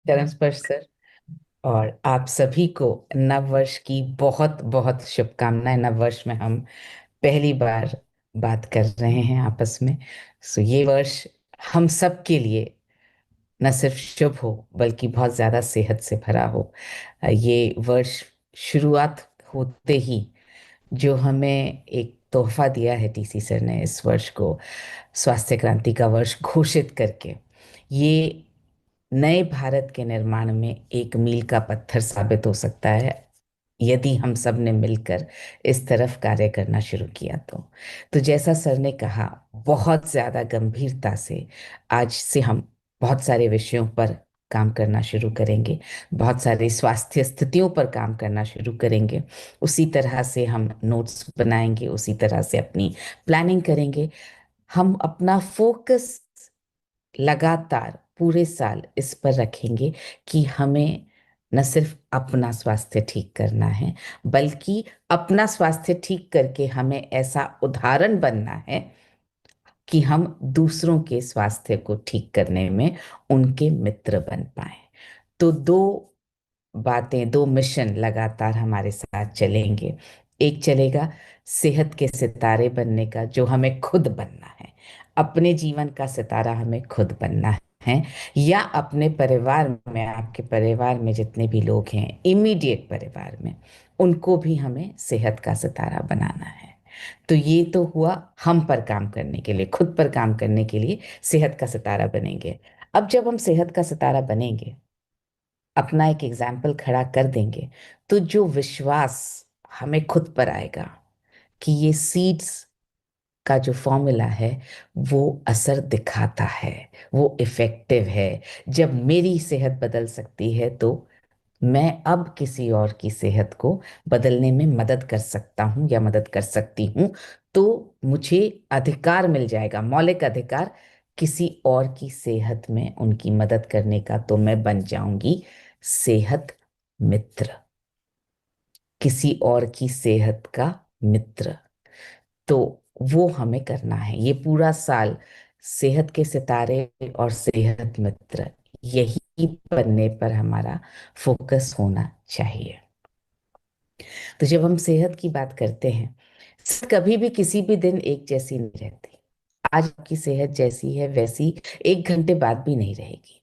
चरण स्पर्श सर। और आप सभी को नव वर्ष की बहुत बहुत शुभकामनाएं। नव वर्ष में हम पहली बार बात कर रहे हैं आपस में। सो ये वर्ष हम सब के लिए न सिर्फ शुभ हो बल्कि बहुत ज्यादा सेहत से भरा हो। ये वर्ष शुरुआत होते ही जो हमें एक तोहफा दिया है टीसी सर ने इस वर्ष को स्वास्थ्य क्रांति का वर्ष घोषित करके, ये नए भारत के निर्माण में एक मील का पत्थर साबित हो सकता है यदि हम सब ने मिलकर इस तरफ कार्य करना शुरू किया तो जैसा सर ने कहा, बहुत ज्यादा गंभीरता से आज से हम बहुत सारे विषयों पर काम करना शुरू करेंगे। बहुत सारी स्वास्थ्य स्थितियों पर काम करना शुरू करेंगे। उसी तरह से हम नोट्स बनाएंगे, उसी तरह से अपनी प्लानिंग करेंगे। हम अपना फोकस लगातार पूरे साल इस पर रखेंगे कि हमें न सिर्फ अपना स्वास्थ्य ठीक करना है बल्कि अपना स्वास्थ्य ठीक करके हमें ऐसा उदाहरण बनना है कि हम दूसरों के स्वास्थ्य को ठीक करने में उनके मित्र बन पाए। तो दो बातें, दो मिशन लगातार हमारे साथ चलेंगे। एक चलेगा सेहत के सितारे बनने का, जो हमें खुद बनना है। अपने जीवन का सितारा हमें खुद बनना है, या अपने परिवार में, आपके परिवार में जितने भी लोग हैं, इमीडिएट परिवार में, उनको भी हमें सेहत का सितारा बनाना है। तो ये तो हुआ हम पर काम करने के लिए, खुद पर काम करने के लिए सेहत का सितारा बनेंगे। अब जब हम सेहत का सितारा बनेंगे, अपना एक एग्जाम्पल खड़ा कर देंगे, तो जो विश्वास हमें खुद पर आएगा कि ये सीड्स का जो फॉर्मूला है वो असर दिखाता है, वो इफेक्टिव है। जब मेरी सेहत बदल सकती है तो मैं अब किसी और की सेहत को बदलने में मदद कर सकता हूं या मदद कर सकती हूं। तो मुझे अधिकार मिल जाएगा, मौलिक अधिकार, किसी और की सेहत में उनकी मदद करने का। तो मैं बन जाऊंगी सेहत मित्र, किसी और की सेहत का मित्र। तो वो हमें करना है ये पूरा साल। सेहत के सितारे और सेहत मित्र, यही बनने पर हमारा फोकस होना चाहिए। तो जब हम सेहत की बात करते हैं, सेहत कभी भी किसी भी दिन एक जैसी नहीं रहती। आज आपकी सेहत जैसी है वैसी एक घंटे बाद भी नहीं रहेगी।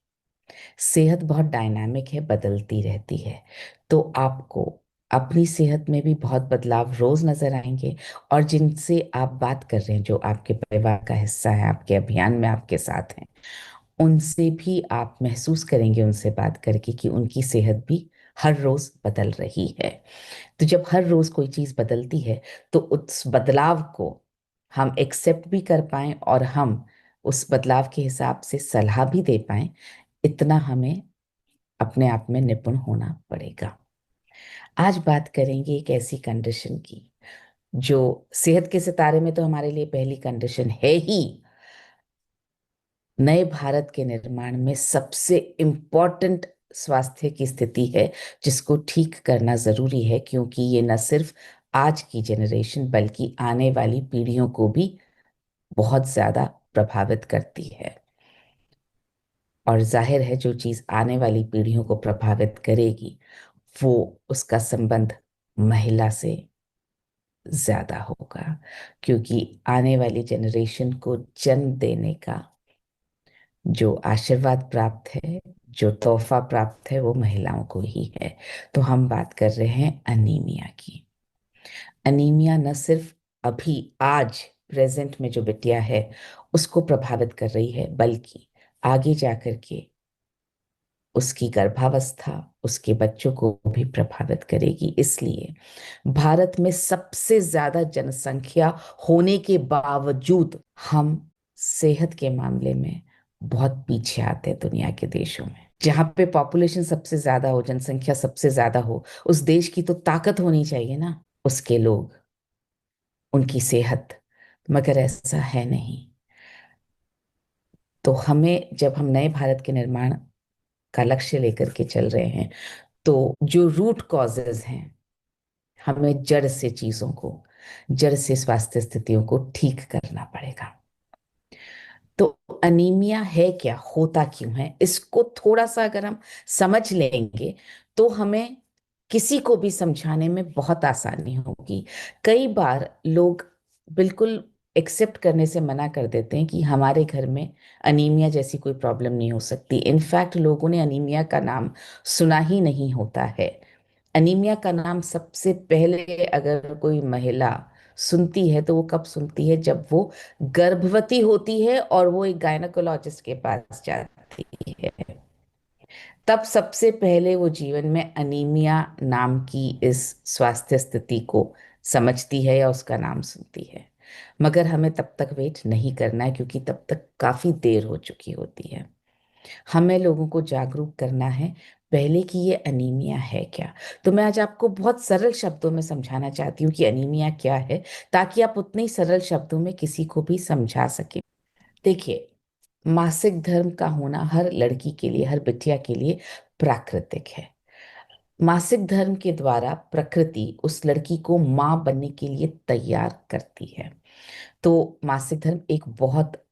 सेहत बहुत डायनामिक है, बदलती रहती है। तो आपको अपनी सेहत में भी बहुत बदलाव रोज नजर आएंगे। और जिनसे आप बात कर रहे हैं, जो आपके परिवार का हिस्सा है, आपके अभियान में आपके साथ हैं, उनसे भी आप महसूस करेंगे, उनसे बात करके, कि उनकी सेहत भी हर रोज बदल रही है। तो जब हर रोज कोई चीज बदलती है तो उस बदलाव को हम एक्सेप्ट भी कर पाएं और हम उस बदलाव के हिसाब से सलाह भी दे पाएं, इतना हमें अपने आप में निपुण होना पड़ेगा। आज बात करेंगे एक ऐसी कंडीशन की जो सेहत के सितारे में तो हमारे लिए पहली कंडीशन है ही, नए भारत के निर्माण में सबसे इम्पोर्टेंट स्वास्थ्य की स्थिति है, जिसको ठीक करना जरूरी है, क्योंकि ये न सिर्फ आज की जनरेशन बल्कि आने वाली पीढ़ियों को भी बहुत ज्यादा प्रभावित करती है। और जाहिर है जो चीज आने वाली पीढ़ियों को प्रभावित करेगी वो, उसका संबंध महिला से ज्यादा होगा। क्योंकि आने वाली जनरेशन को जन्म देने का जो आशीर्वाद प्राप्त है, जो तोहफा प्राप्त है, वो महिलाओं को ही है। तो हम बात कर रहे हैं अनीमिया की। अनीमिया न सिर्फ अभी आज प्रेजेंट में जो बिटिया है उसको प्रभावित कर रही है, बल्कि आगे जाकर के उसकी गर्भावस्था, उसके बच्चों को भी प्रभावित करेगी। इसलिए भारत में सबसे ज्यादा जनसंख्या होने के बावजूद हम सेहत के मामले में बहुत पीछे आते हैं दुनिया के देशों में। जहाँ पे पॉपुलेशन सबसे ज्यादा हो, जनसंख्या सबसे ज्यादा हो, उस देश की तो ताकत होनी चाहिए ना, उसके लोग, उनकी सेहत। मगर ऐसा है नहीं। तो हमें, जब हम नए भारत के निर्माण का लक्ष्य लेकर के चल रहे हैं, तो जो रूट कॉजेज हैं, हमें जड़ से चीजों को, जड़ से स्वास्थ्य स्थितियों को ठीक करना पड़ेगा। तो अनीमिया है क्या, होता क्यों है, इसको थोड़ा सा अगर हम समझ लेंगे तो हमें किसी को भी समझाने में बहुत आसानी होगी। कई बार लोग बिल्कुल एक्सेप्ट करने से मना कर देते हैं कि हमारे घर में अनीमिया जैसी कोई प्रॉब्लम नहीं हो सकती। इनफैक्ट लोगों ने अनीमिया का नाम सुना ही नहीं होता है। अनीमिया का नाम सबसे पहले अगर कोई महिला सुनती है तो वो कब सुनती है, जब वो गर्भवती होती है और वो एक गायनेकोलॉजिस्ट के पास जाती है। तब सबसे पहले वो जीवन में अनीमिया नाम की इस स्वास्थ्य स्थिति को समझती है या उसका नाम सुनती है। मगर हमें तब तक वेट नहीं करना है, क्योंकि तब तक काफी देर हो चुकी होती है। हमें लोगों को जागरूक करना है पहले कि ये अनीमिया है क्या। तो मैं आज आपको बहुत सरल शब्दों में समझाना चाहती हूँ कि अनीमिया क्या है, ताकि आप उतने ही सरल शब्दों में किसी को भी समझा सके। देखिए, मासिक धर्म का होना हर लड़की के लिए, हर बिटिया के लिए प्राकृतिक है। मासिक धर्म के द्वारा प्रकृति उस लड़की को मां बनने के लिए तैयार करती है। तो मासिक धर्म एक बहुत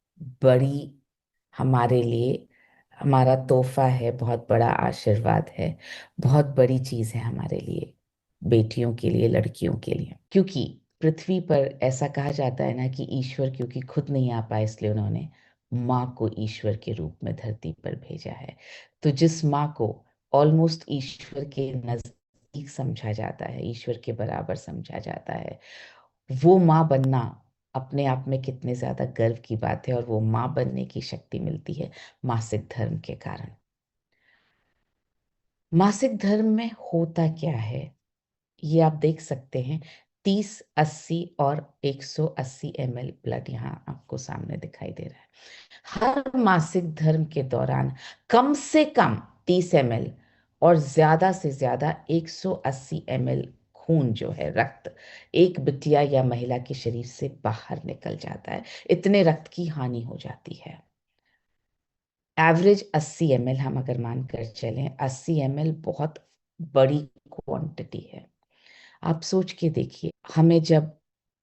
बड़ी हमारे लिए, हमारा तोहफा है, बहुत बड़ा आशीर्वाद है, बहुत बड़ी चीज है हमारे लिए, बेटियों के लिए, लड़कियों के लिए। क्योंकि पृथ्वी पर ऐसा कहा जाता है ना कि ईश्वर क्योंकि खुद नहीं आ पाए, इसलिए उन्होंने माँ को ईश्वर के रूप में धरती पर भेजा है। तो जिस माँ को ऑलमोस्ट ईश्वर के नजदीक समझा जाता है, ईश्वर के बराबर समझा जाता है, वो माँ बनना अपने आप में कितने ज्यादा गर्व की बात है। और वो माँ बनने की शक्ति मिलती है मासिक धर्म के कारण। मासिक धर्म में होता क्या है, ये आप देख सकते हैं। 30, 80 और 180 ml ब्लड यहाँ आपको सामने दिखाई दे रहा है। हर मासिक धर्म के दौरान कम से कम 30 ml और ज्यादा से ज्यादा 180 ml खून जो है, रक्त, एक बिटिया या महिला के शरीर से बाहर निकल जाता है। इतने रक्त की हानि हो जाती है। एवरेज 80 ml हम अगर मानकर चलें, 80 ml बहुत बड़ी क्वांटिटी है। आप सोच के देखिए, हमें जब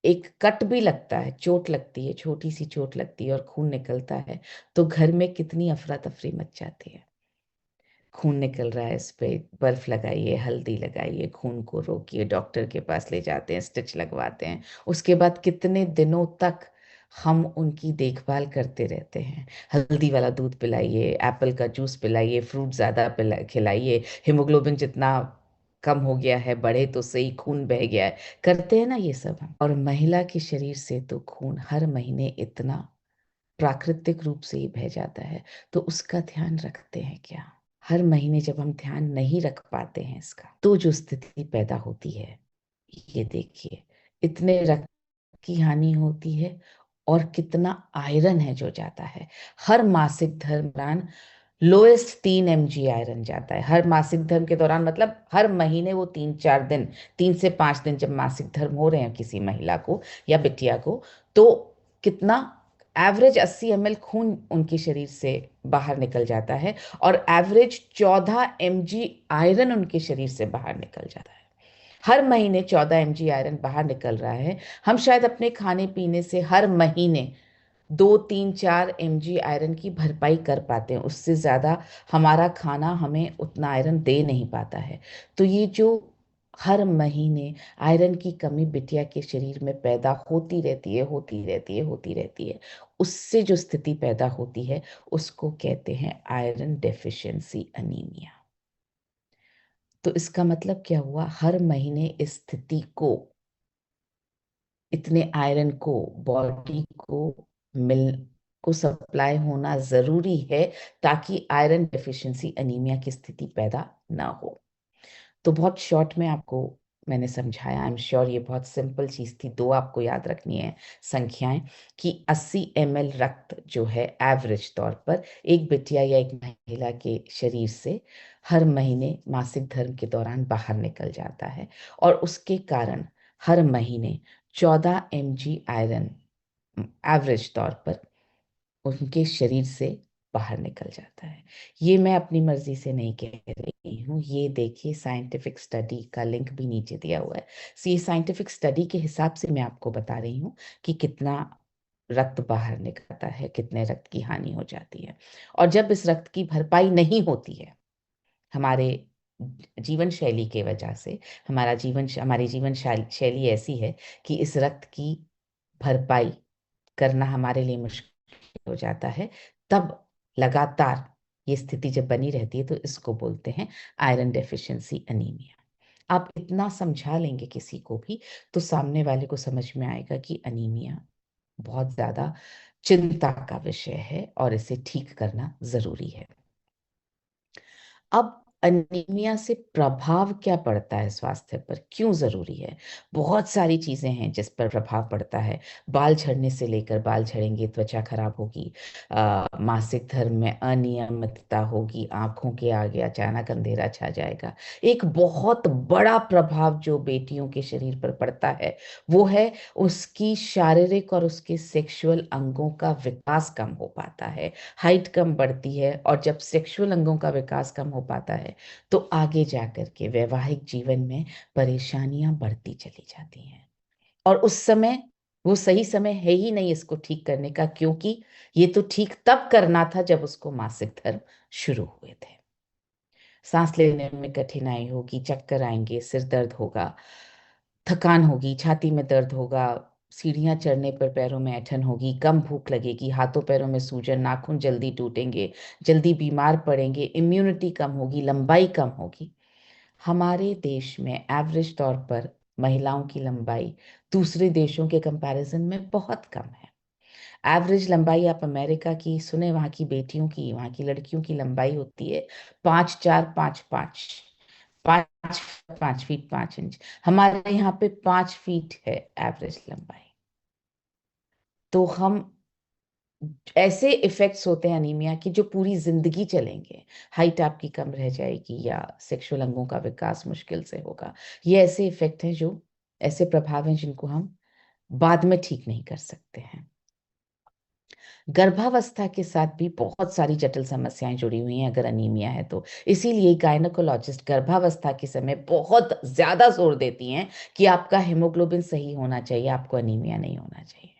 एक कट भी लगता है, चोट लगती है, छोटी सी चोट लगती है और खून निकलता है, तो घर में कितनी अफरा तफरी मच जाती है। खून निकल रहा है, इस पे बर्फ लगाइए, हल्दी लगाइए, खून को रोकिए, डॉक्टर के पास ले जाते हैं, स्टिच लगवाते हैं। उसके बाद कितने दिनों तक हम उनकी देखभाल करते रहते हैं। हल्दी वाला दूध पिलाइए, एप्पल का जूस पिलाइए, फ्रूट ज़्यादा खिलाइए, हीमोग्लोबिन जितना कम हो गया है, बढ़े तो सही, खून बह गया है, करते हैं ना ये सब हम। और महिला के शरीर से तो खून हर महीने इतना प्राकृतिक रूप से ही बह जाता है, तो उसका ध्यान रखते हैं क्या? हर महीने जब हम ध्यान नहीं रख पाते हैं इसका, तो जो स्थिति पैदा होती है, ये देखिए, इतने रक्त की हानि होती है और कितना आयरन है जो जाता है। हर मासिक धर्म दौरान लोएस्ट 3 mg आयरन जाता है। हर मासिक धर्म के दौरान मतलब हर महीने, वो 3-4 दिन, 3 से 5 दिन जब मासिक धर्म हो रहे हैं किसी महिला को या बिटिया को, तो कितना एवरेज 80 ml खून उनके शरीर से बाहर निकल जाता है और एवरेज 14 mg आयरन उनके शरीर से बाहर निकल जाता है। हर महीने 14 mg आयरन बाहर निकल रहा है। हम शायद अपने खाने पीने से हर महीने 2, 3, 4 mg आयरन की भरपाई कर पाते हैं, उससे ज़्यादा हमारा खाना हमें उतना आयरन दे नहीं पाता है। तो ये जो हर महीने आयरन की कमी बिटिया के शरीर में पैदा होती रहती है, होती रहती है, होती रहती है, उससे जो स्थिति पैदा होती है, उसको कहते हैं आयरन डेफिशिएंसी अनीमिया। तो इसका मतलब क्या हुआ, हर महीने इस स्थिति को, इतने आयरन को बॉडी को मिल को सप्लाई होना जरूरी है, ताकि आयरन डेफिशिएंसी अनीमिया की स्थिति पैदा ना हो। तो बहुत शॉर्ट में आपको मैंने समझाया। आई एम श्योर ये बहुत सिंपल चीज थी। दो आपको याद रखनी है संख्याएं, कि 80 ml रक्त जो है एवरेज तौर पर एक बिटिया या एक महिला के शरीर से हर महीने मासिक धर्म के दौरान बाहर निकल जाता है। और उसके कारण हर महीने 14 mg आयरन एवरेज तौर पर उनके शरीर से बाहर निकल जाता है। ये मैं अपनी मर्जी से नहीं कह रही हूँ, ये देखिए साइंटिफिक स्टडी का लिंक भी नीचे दिया हुआ है। ये साइंटिफिक स्टडी के हिसाब से मैं आपको बता रही हूँ कि कितना रक्त बाहर निकलता है, कितने रक्त की हानि हो जाती है। और जब इस रक्त की भरपाई नहीं होती है हमारे जीवन शैली के वजह से, हमारी जीवन शैली ऐसी है कि इस रक्त की भरपाई करना हमारे लिए मुश्किल हो जाता है, तब लगातार ये स्थिति जब बनी रहती है तो इसको बोलते हैं आयरन डेफिशिएंसी अनीमिया। आप इतना समझा लेंगे किसी को भी तो सामने वाले को समझ में आएगा कि अनीमिया बहुत ज्यादा चिंता का विषय है और इसे ठीक करना जरूरी है। अब अनीमिया से प्रभाव क्या पड़ता है स्वास्थ्य पर, क्यों जरूरी है? बहुत सारी चीजें हैं जिस पर प्रभाव पड़ता है। बाल झड़ने से लेकर, बाल झड़ेंगे, त्वचा खराब होगी, मासिक धर्म में अनियमितता होगी, आंखों के आगे अचानक अंधेरा छा जाएगा। एक बहुत बड़ा प्रभाव जो बेटियों के शरीर पर पड़ता है वो है उसकी शारीरिक और उसके सेक्सुअल अंगों का विकास कम हो पाता है, हाइट कम बढ़ती है। और जब सेक्सुअल अंगों का विकास कम हो पाता है तो आगे जाकर के वैवाहिक जीवन में परेशानियां बढ़ती चली जाती हैं। और उस समय वो सही समय है ही नहीं इसको ठीक करने का, क्योंकि ये तो ठीक तब करना था जब उसको मासिक धर्म शुरू हुए थे। सांस लेने में कठिनाई होगी, चक्कर आएंगे, सिर दर्द होगा, थकान होगी, छाती में दर्द होगा, सीढ़ियाँ चढ़ने पर पैरों में ऐंठन होगी, कम भूख लगेगी, हाथों पैरों में सूजन, नाखून जल्दी टूटेंगे, जल्दी बीमार पड़ेंगे, इम्यूनिटी कम होगी, लंबाई कम होगी। हमारे देश में एवरेज तौर पर महिलाओं की लंबाई दूसरे देशों के कंपैरिजन में बहुत कम है। एवरेज लंबाई आप अमेरिका की सुने, वहाँ की बेटियों की, वहाँ की लड़कियों की लंबाई होती है 5'4", 5'5", 5 5 फीट 5 इंच। हमारे यहाँ पे 5 फीट है एवरेज लंबाई। तो हम ऐसे इफेक्ट्स होते हैं अनीमिया की जो पूरी जिंदगी चलेंगे। हाइट आपकी कम रह जाएगी या सेक्सुअल अंगों का विकास मुश्किल से होगा। ये ऐसे इफेक्ट हैं जो, ऐसे प्रभाव हैं जिनको हम बाद में ठीक नहीं कर सकते हैं। गर्भावस्था के साथ भी बहुत सारी जटिल समस्याएं जुड़ी हुई हैं अगर अनीमिया है तो। इसीलिए गायनेकोलॉजिस्ट गर्भावस्था के समय बहुत ज्यादा जोर देती हैं कि आपका हेमोग्लोबिन सही होना चाहिए, आपको अनीमिया नहीं होना चाहिए।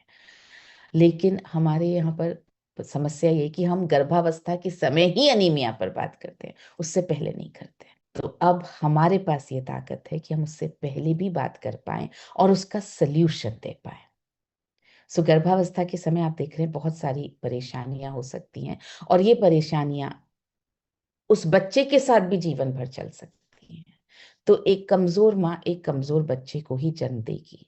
लेकिन हमारे यहाँ पर समस्या ये कि हम गर्भावस्था के समय ही अनीमिया पर बात करते हैं, उससे पहले नहीं करते। तो अब हमारे पास ये ताकत है कि हम उससे पहले भी बात कर पाएं और उसका सल्यूशन दे पाएं। सो गर्भावस्था के समय आप देख रहे हैं बहुत सारी परेशानियां हो सकती हैं, और ये परेशानियां उस बच्चे के साथ भी जीवन भर चल सकती हैं। तो एक कमजोर माँ एक कमजोर बच्चे को ही जन्म देगी,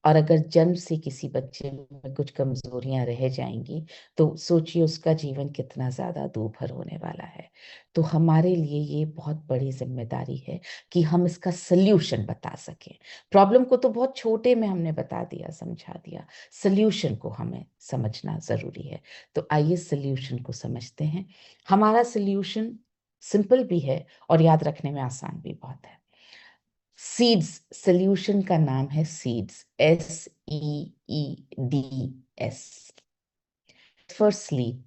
और अगर जन्म से किसी बच्चे में कुछ कमजोरियां रह जाएंगी तो सोचिए उसका जीवन कितना ज्यादा दूभर होने वाला है। तो हमारे लिए ये बहुत बड़ी जिम्मेदारी है कि हम इसका सल्यूशन बता सकें। प्रॉब्लम को तो बहुत छोटे में हमने बता दिया, समझा दिया, सल्यूशन को हमें समझना जरूरी है। तो आइए सल्यूशन को समझते हैं। हमारा सल्यूशन सिंपल भी है और याद रखने में आसान भी बहुत है। सीड्स, सॉल्यूशन का नाम है seeds, SEEDS। For sleep,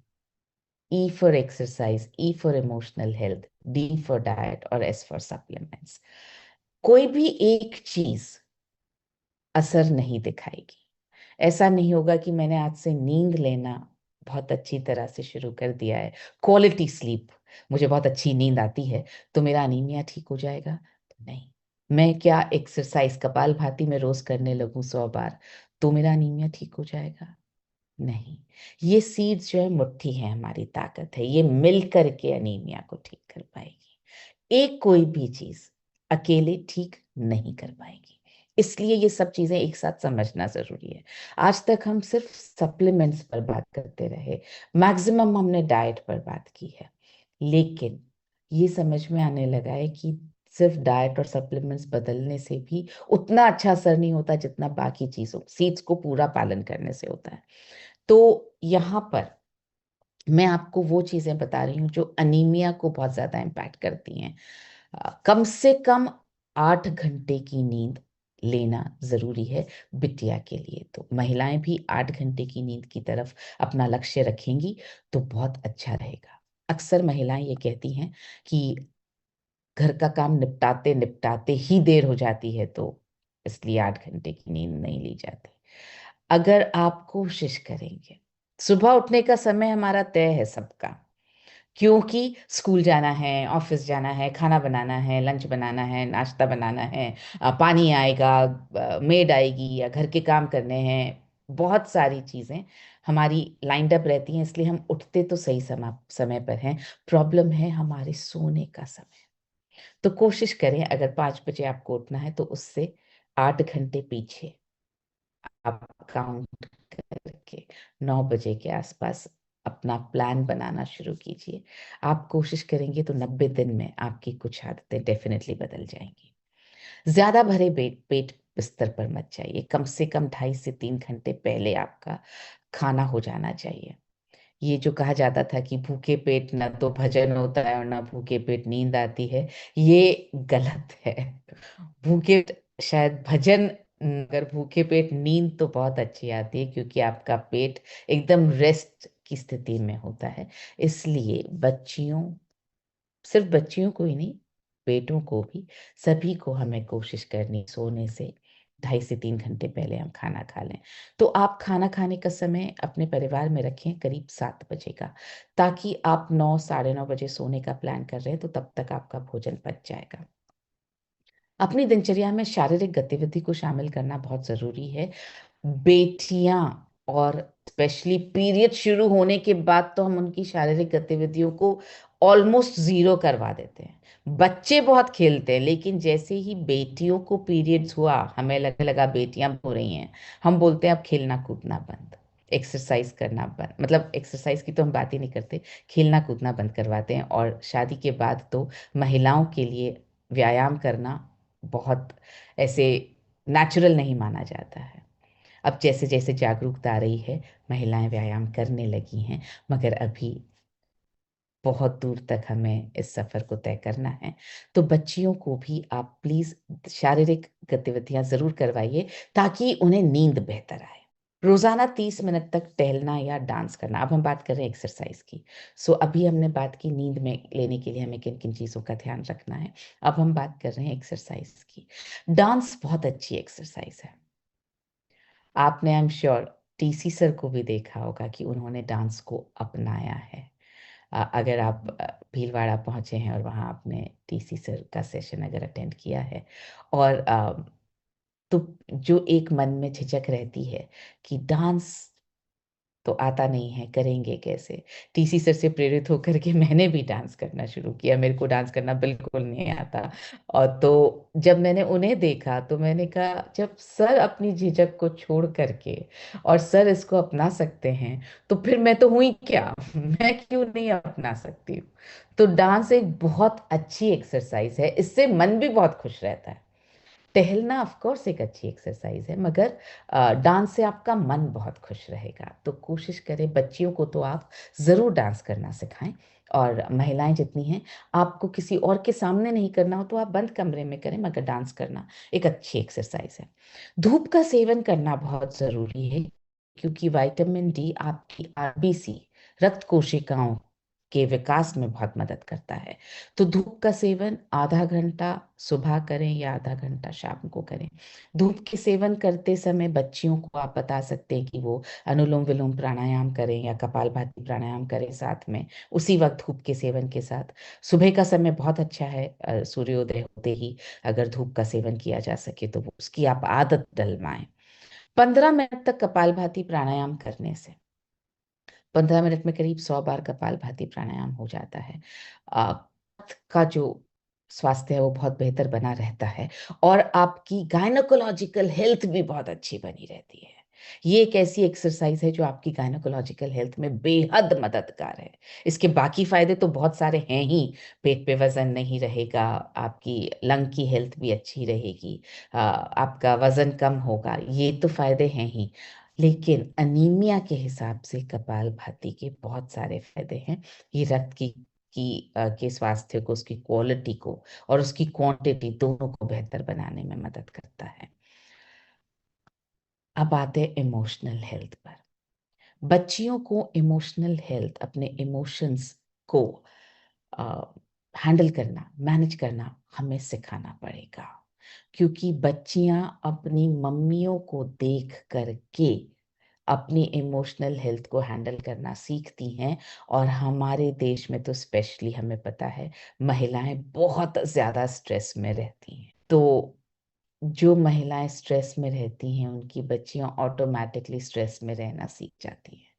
E for exercise, E for emotional health, D for diet और S फॉर सप्लीमेंट्स। कोई भी एक चीज असर नहीं दिखाएगी। ऐसा नहीं होगा कि मैंने आज से नींद लेना बहुत अच्छी तरह से शुरू कर दिया है, क्वालिटी स्लीप, मुझे बहुत अच्छी नींद आती है, तो मेरा अनीमिया ठीक हो जाएगा? तो नहीं। मैं क्या एक्सरसाइज कपालभाति में रोज करने लगूं 100 बार तो मेरा अनीमिया ठीक हो जाएगा? नहीं। ये सीड्स जो है मुट्ठी है, हमारी ताकत है, ये मिल करके अनीमिया को ठीक कर पाएगी। एक कोई भी चीज अकेले ठीक नहीं कर पाएगी। इसलिए ये सब चीजें एक साथ समझना जरूरी है। आज तक हम सिर्फ सप्लीमेंट्स पर बात करते रहे, मैक्सिमम हमने डाइट पर बात की है, लेकिन ये समझ में आने लगा है कि सिर्फ डाइट और सप्लीमेंट्स बदलने से भी उतना अच्छा असर नहीं होता जितना बाकी चीजों, सीड्स को पूरा पालन करने से होता है। तो यहाँ पर मैं आपको वो चीजें बता रही हूँ जो अनीमिया को बहुत ज्यादा इम्पैक्ट करती हैं। कम से कम 8 घंटे की नींद लेना जरूरी है बिटिया के लिए। तो महिलाएं भी 8 घंटे की नींद की तरफ अपना लक्ष्य रखेंगी तो बहुत अच्छा रहेगा। अक्सर महिलाएं ये कहती हैं कि घर का काम निपटाते निपटाते ही देर हो जाती है, तो इसलिए 8 घंटे की नींद नहीं ली जाती। अगर आप कोशिश करेंगे, सुबह उठने का समय हमारा तय है सबका, क्योंकि स्कूल जाना है, ऑफिस जाना है, खाना बनाना है, लंच बनाना है, नाश्ता बनाना है, पानी आएगा, मेड आएगी, या घर के काम करने हैं, बहुत सारी चीज़ें हमारी लाइंड अप रहती हैं, इसलिए हम उठते तो सही समय समय पर हैं। प्रॉब्लम है हमारे सोने का समय। तो कोशिश करें, अगर 5 बजे आपको उठना है तो उससे 8 घंटे पीछे आप काउंट करके 9 बजे के आसपास अपना प्लान बनाना शुरू कीजिए। आप कोशिश करेंगे तो 90 दिन में आपकी कुछ आदतें डेफिनेटली बदल जाएंगी। ज्यादा भरे पेट पेट बिस्तर पर मत जाइए। कम से कम 2.5 से 3 घंटे पहले आपका खाना हो जाना चाहिए। ये जो कहा जाता था कि भूखे पेट न तो भजन होता है और न भूखे पेट नींद आती है, ये गलत है। भूखे शायद भजन, अगर भूखे पेट नींद तो बहुत अच्छी आती है, क्योंकि आपका पेट एकदम रेस्ट की स्थिति में होता है। इसलिए बच्चियों, सिर्फ बच्चियों को ही नहीं, बेटों को भी, सभी को हमें कोशिश करनी सोने से 2.5 से 3 घंटे पहले हम खाना खा लें। तो आप खाना खाने का समय अपने परिवार में रखें करीब 7 बजे का, ताकि आप 9 साढ़े 9 बजे सोने का प्लान कर रहे हैं तो तब तक आपका भोजन पच जाएगा। अपनी दिनचर्या में शारीरिक गतिविधि को शामिल करना बहुत जरूरी है। बेटियां, और स्पेशली पीरियड शुरू होने के बाद तो हम उनकी शारीरिक गतिविधियों को ऑलमोस्ट जीरो करवा देते हैं। बच्चे बहुत खेलते हैं, लेकिन जैसे ही बेटियों को पीरियड्स हुआ, हमें लगने लगा बेटियां हो रही हैं, हम बोलते हैं अब खेलना कूदना बंद, एक्सरसाइज करना बंद। मतलब एक्सरसाइज की तो हम बात ही नहीं करते, खेलना कूदना बंद करवाते हैं। और शादी के बाद तो महिलाओं के लिए व्यायाम करना बहुत ऐसे नेचुरल नहीं माना जाता है। अब जैसे जैसे जागरूकता आ रही है, महिलाएं व्यायाम करने लगी हैं, मगर अभी बहुत दूर तक हमें इस सफर को तय करना है। तो बच्चियों को भी आप प्लीज शारीरिक गतिविधियां जरूर करवाइए, ताकि उन्हें नींद बेहतर आए। रोजाना 30 मिनट तक टहलना या डांस करना। अब हम बात कर रहे हैं एक्सरसाइज की। सो अभी हमने बात की नींद में लेने के लिए हमें किन किन चीजों का ध्यान रखना है। अब हम बात कर रहे हैं एक्सरसाइज की। डांस बहुत अच्छी एक्सरसाइज है। आपने, I am sure, TC sir को भी देखा होगा कि उन्होंने डांस को अपनाया है। अगर आप भीलवाड़ा पहुंचे हैं और वहाँ आपने टीसी सर का सेशन अगर अटेंड किया है, और तो जो एक मन में झिझक रहती है कि डांस तो आता नहीं है, करेंगे कैसे, टीसी सर से प्रेरित होकर के मैंने भी डांस करना शुरू किया। मेरे को डांस करना बिल्कुल नहीं आता। और तो जब मैंने उन्हें देखा तो मैंने कहा, जब सर अपनी झिझक को छोड़ करके और सर इसको अपना सकते हैं, तो फिर मैं तो हुई क्या, मैं क्यों नहीं अपना सकती हूँ। तो डांस एक बहुत अच्छी एक्सरसाइज है, इससे मन भी बहुत खुश रहता है। टहलना ऑफ कोर्स एक अच्छी एक्सरसाइज है, मगर डांस से आपका मन बहुत खुश रहेगा। तो कोशिश करें, बच्चियों को तो आप ज़रूर डांस करना सिखाएं। और महिलाएं जितनी हैं, आपको किसी और के सामने नहीं करना हो तो आप बंद कमरे में करें, मगर डांस करना एक अच्छी एक्सरसाइज है। धूप का सेवन करना बहुत ज़रूरी है, क्योंकि विटामिन डी आपकी आरबीसी, रक्त कोशिकाओं के विकास में बहुत मदद करता है। तो धूप का सेवन आधा घंटा सुबह करें या आधा घंटा शाम को करें। धूप के सेवन करते समय बच्चियों को आप बता सकते हैं कि वो अनुलोम विलोम प्राणायाम करें या कपालभाति प्राणायाम करें साथ में, उसी वक्त धूप के सेवन के साथ। सुबह का समय बहुत अच्छा है, सूर्योदय होते ही अगर धूप का सेवन किया जा सके तो उसकी आप आदत डलवाएं। 15 मिनट तक कपालभाति प्राणायाम करने से 15 मिनट में करीब 100 बार कपालभाति प्राणायाम हो जाता है। का जो स्वास्थ्य है वो बहुत बेहतर बना रहता है, और आपकी गायनोकोलॉजिकल हेल्थ भी बहुत अच्छी बनी रहती है। ये एक ऐसी एक्सरसाइज है जो आपकी गायनोकोलॉजिकल हेल्थ में बेहद मददगार है। इसके बाकी फायदे तो बहुत सारे हैं ही। पेट पे वजन नहीं रहेगा, आपकी लंग की हेल्थ भी अच्छी रहेगी, आपका वजन कम होगा, ये तो फायदे हैं ही। लेकिन अनीमिया के हिसाब से कपालभाति के बहुत सारे फायदे हैं। ये रक्त के स्वास्थ्य को, उसकी क्वालिटी को और उसकी क्वांटिटी दोनों को बेहतर बनाने में मदद करता है। अब आते हैं इमोशनल हेल्थ पर। बच्चियों को इमोशनल हेल्थ, अपने इमोशंस को हैंडल करना, मैनेज करना हमें सिखाना पड़ेगा, क्योंकि बच्चियां अपनी मम्मियों को देख करके अपनी इमोशनल हेल्थ को हैंडल करना सीखती हैं। और हमारे देश में तो स्पेशली हमें पता है, महिलाएं बहुत ज्यादा स्ट्रेस में रहती हैं। तो जो महिलाएं स्ट्रेस में रहती हैं उनकी बच्चियां ऑटोमेटिकली स्ट्रेस में रहना सीख जाती हैं।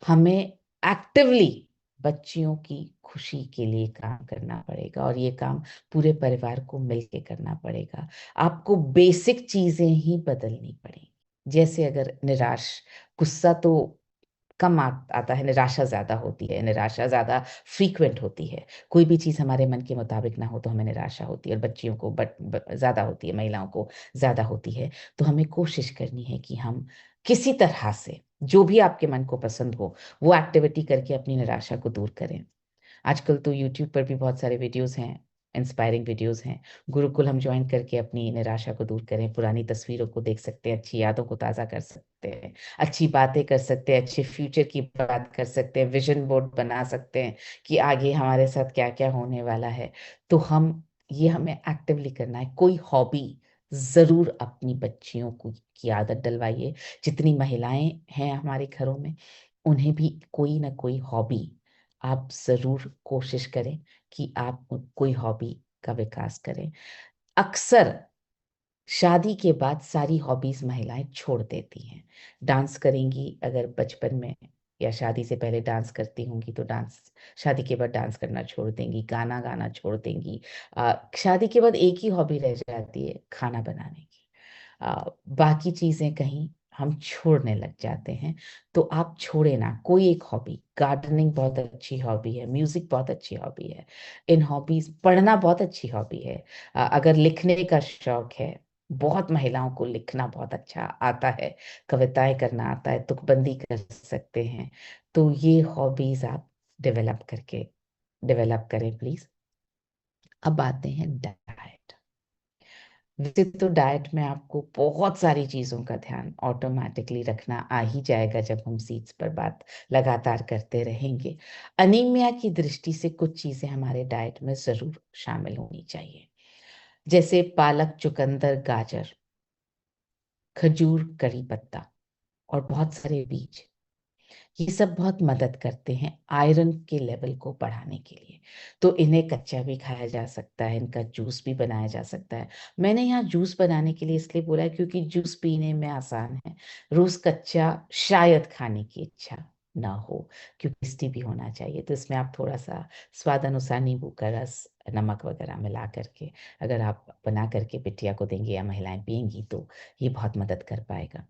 हमें एक्टिवली बच्चियों की खुशी के लिए काम करना पड़ेगा, और ये काम पूरे परिवार को मिलके करना पड़ेगा। आपको बेसिक चीजें ही बदलनी पड़ेंगी। जैसे अगर गुस्सा तो कम आता है, निराशा ज्यादा होती है, निराशा ज्यादा फ्रीक्वेंट होती है। कोई भी चीज हमारे मन के मुताबिक ना हो तो हमें निराशा होती है, और बच्चियों को ज्यादा होती है, महिलाओं को ज्यादा होती है। तो हमें कोशिश करनी है कि हम किसी तरह से जो भी आपके मन को पसंद हो वो एक्टिविटी करके अपनी निराशा को दूर करें। आजकल तो यूट्यूब पर भी बहुत सारे वीडियोस हैं, इंस्पायरिंग वीडियोस हैं। गुरुकुल हम ज्वाइन करके अपनी निराशा को दूर करें, पुरानी तस्वीरों को देख सकते हैं, अच्छी यादों को ताज़ा कर सकते हैं, अच्छी बातें कर सकते हैं, अच्छे फ्यूचर की बात कर सकते हैं, विजन बोर्ड बना सकते हैं कि आगे हमारे साथ क्या क्या होने वाला है। तो ये हमें एक्टिवली करना है। कोई हॉबी जरूर अपनी बच्चियों को की आदत डलवाइए। जितनी महिलाएं हैं हमारे घरों में, उन्हें भी कोई ना कोई हॉबी आप जरूर कोशिश करें कि आप कोई हॉबी का विकास करें। अक्सर शादी के बाद सारी हॉबीज महिलाएं छोड़ देती हैं। डांस करेंगी अगर बचपन में, या शादी से पहले डांस करती होंगी तो डांस, शादी के बाद डांस करना छोड़ देंगी, गाना गाना छोड़ देंगी। शादी के बाद एक ही हॉबी रह जाती है, खाना बनाने की। बाकी चीजें कहीं हम छोड़ने लग जाते हैं। तो आप छोड़े ना कोई एक हॉबी। गार्डनिंग बहुत अच्छी हॉबी है, म्यूजिक बहुत अच्छी हॉबी है, इन हॉबीज, पढ़ना बहुत अच्छी हॉबी है। अगर लिखने का शौक है, बहुत महिलाओं को लिखना बहुत अच्छा आता है, कविताएं करना आता है, तुकबंदी कर सकते हैं। तो ये हॉबीज आप डेवलप करें प्लीज। अब आते हैं डाइट। वैसे तो डाइट में आपको बहुत सारी चीज़ों का ध्यान ऑटोमेटिकली रखना आ ही जाएगा जब हम सीड्स पर बात लगातार करते रहेंगे। अनीमिया की दृष्टि से कुछ चीज़ें हमारे डाइट में ज़रूर शामिल होनी चाहिए, जैसे पालक, चुकंदर, गाजर, खजूर, करी पत्ता, और बहुत सारे बीज। ये सब बहुत मदद करते हैं आयरन के लेवल को बढ़ाने के लिए। तो इन्हें कच्चा भी खाया जा सकता है, इनका जूस भी बनाया जा सकता है। मैंने यहाँ जूस बनाने के लिए इसलिए बोला है क्योंकि जूस पीने में आसान है। रोज कच्चा शायद खाने की इच्छा ना हो, क्योंकि टेस्टी भी होना चाहिए। तो इसमें आप थोड़ा सा स्वाद अनुसार नींबू का रस, नमक वगैरह मिला करके अगर आप बना करके बिटिया को देंगे या महिलाएं पियेंगी तो ये बहुत मदद कर पाएगा।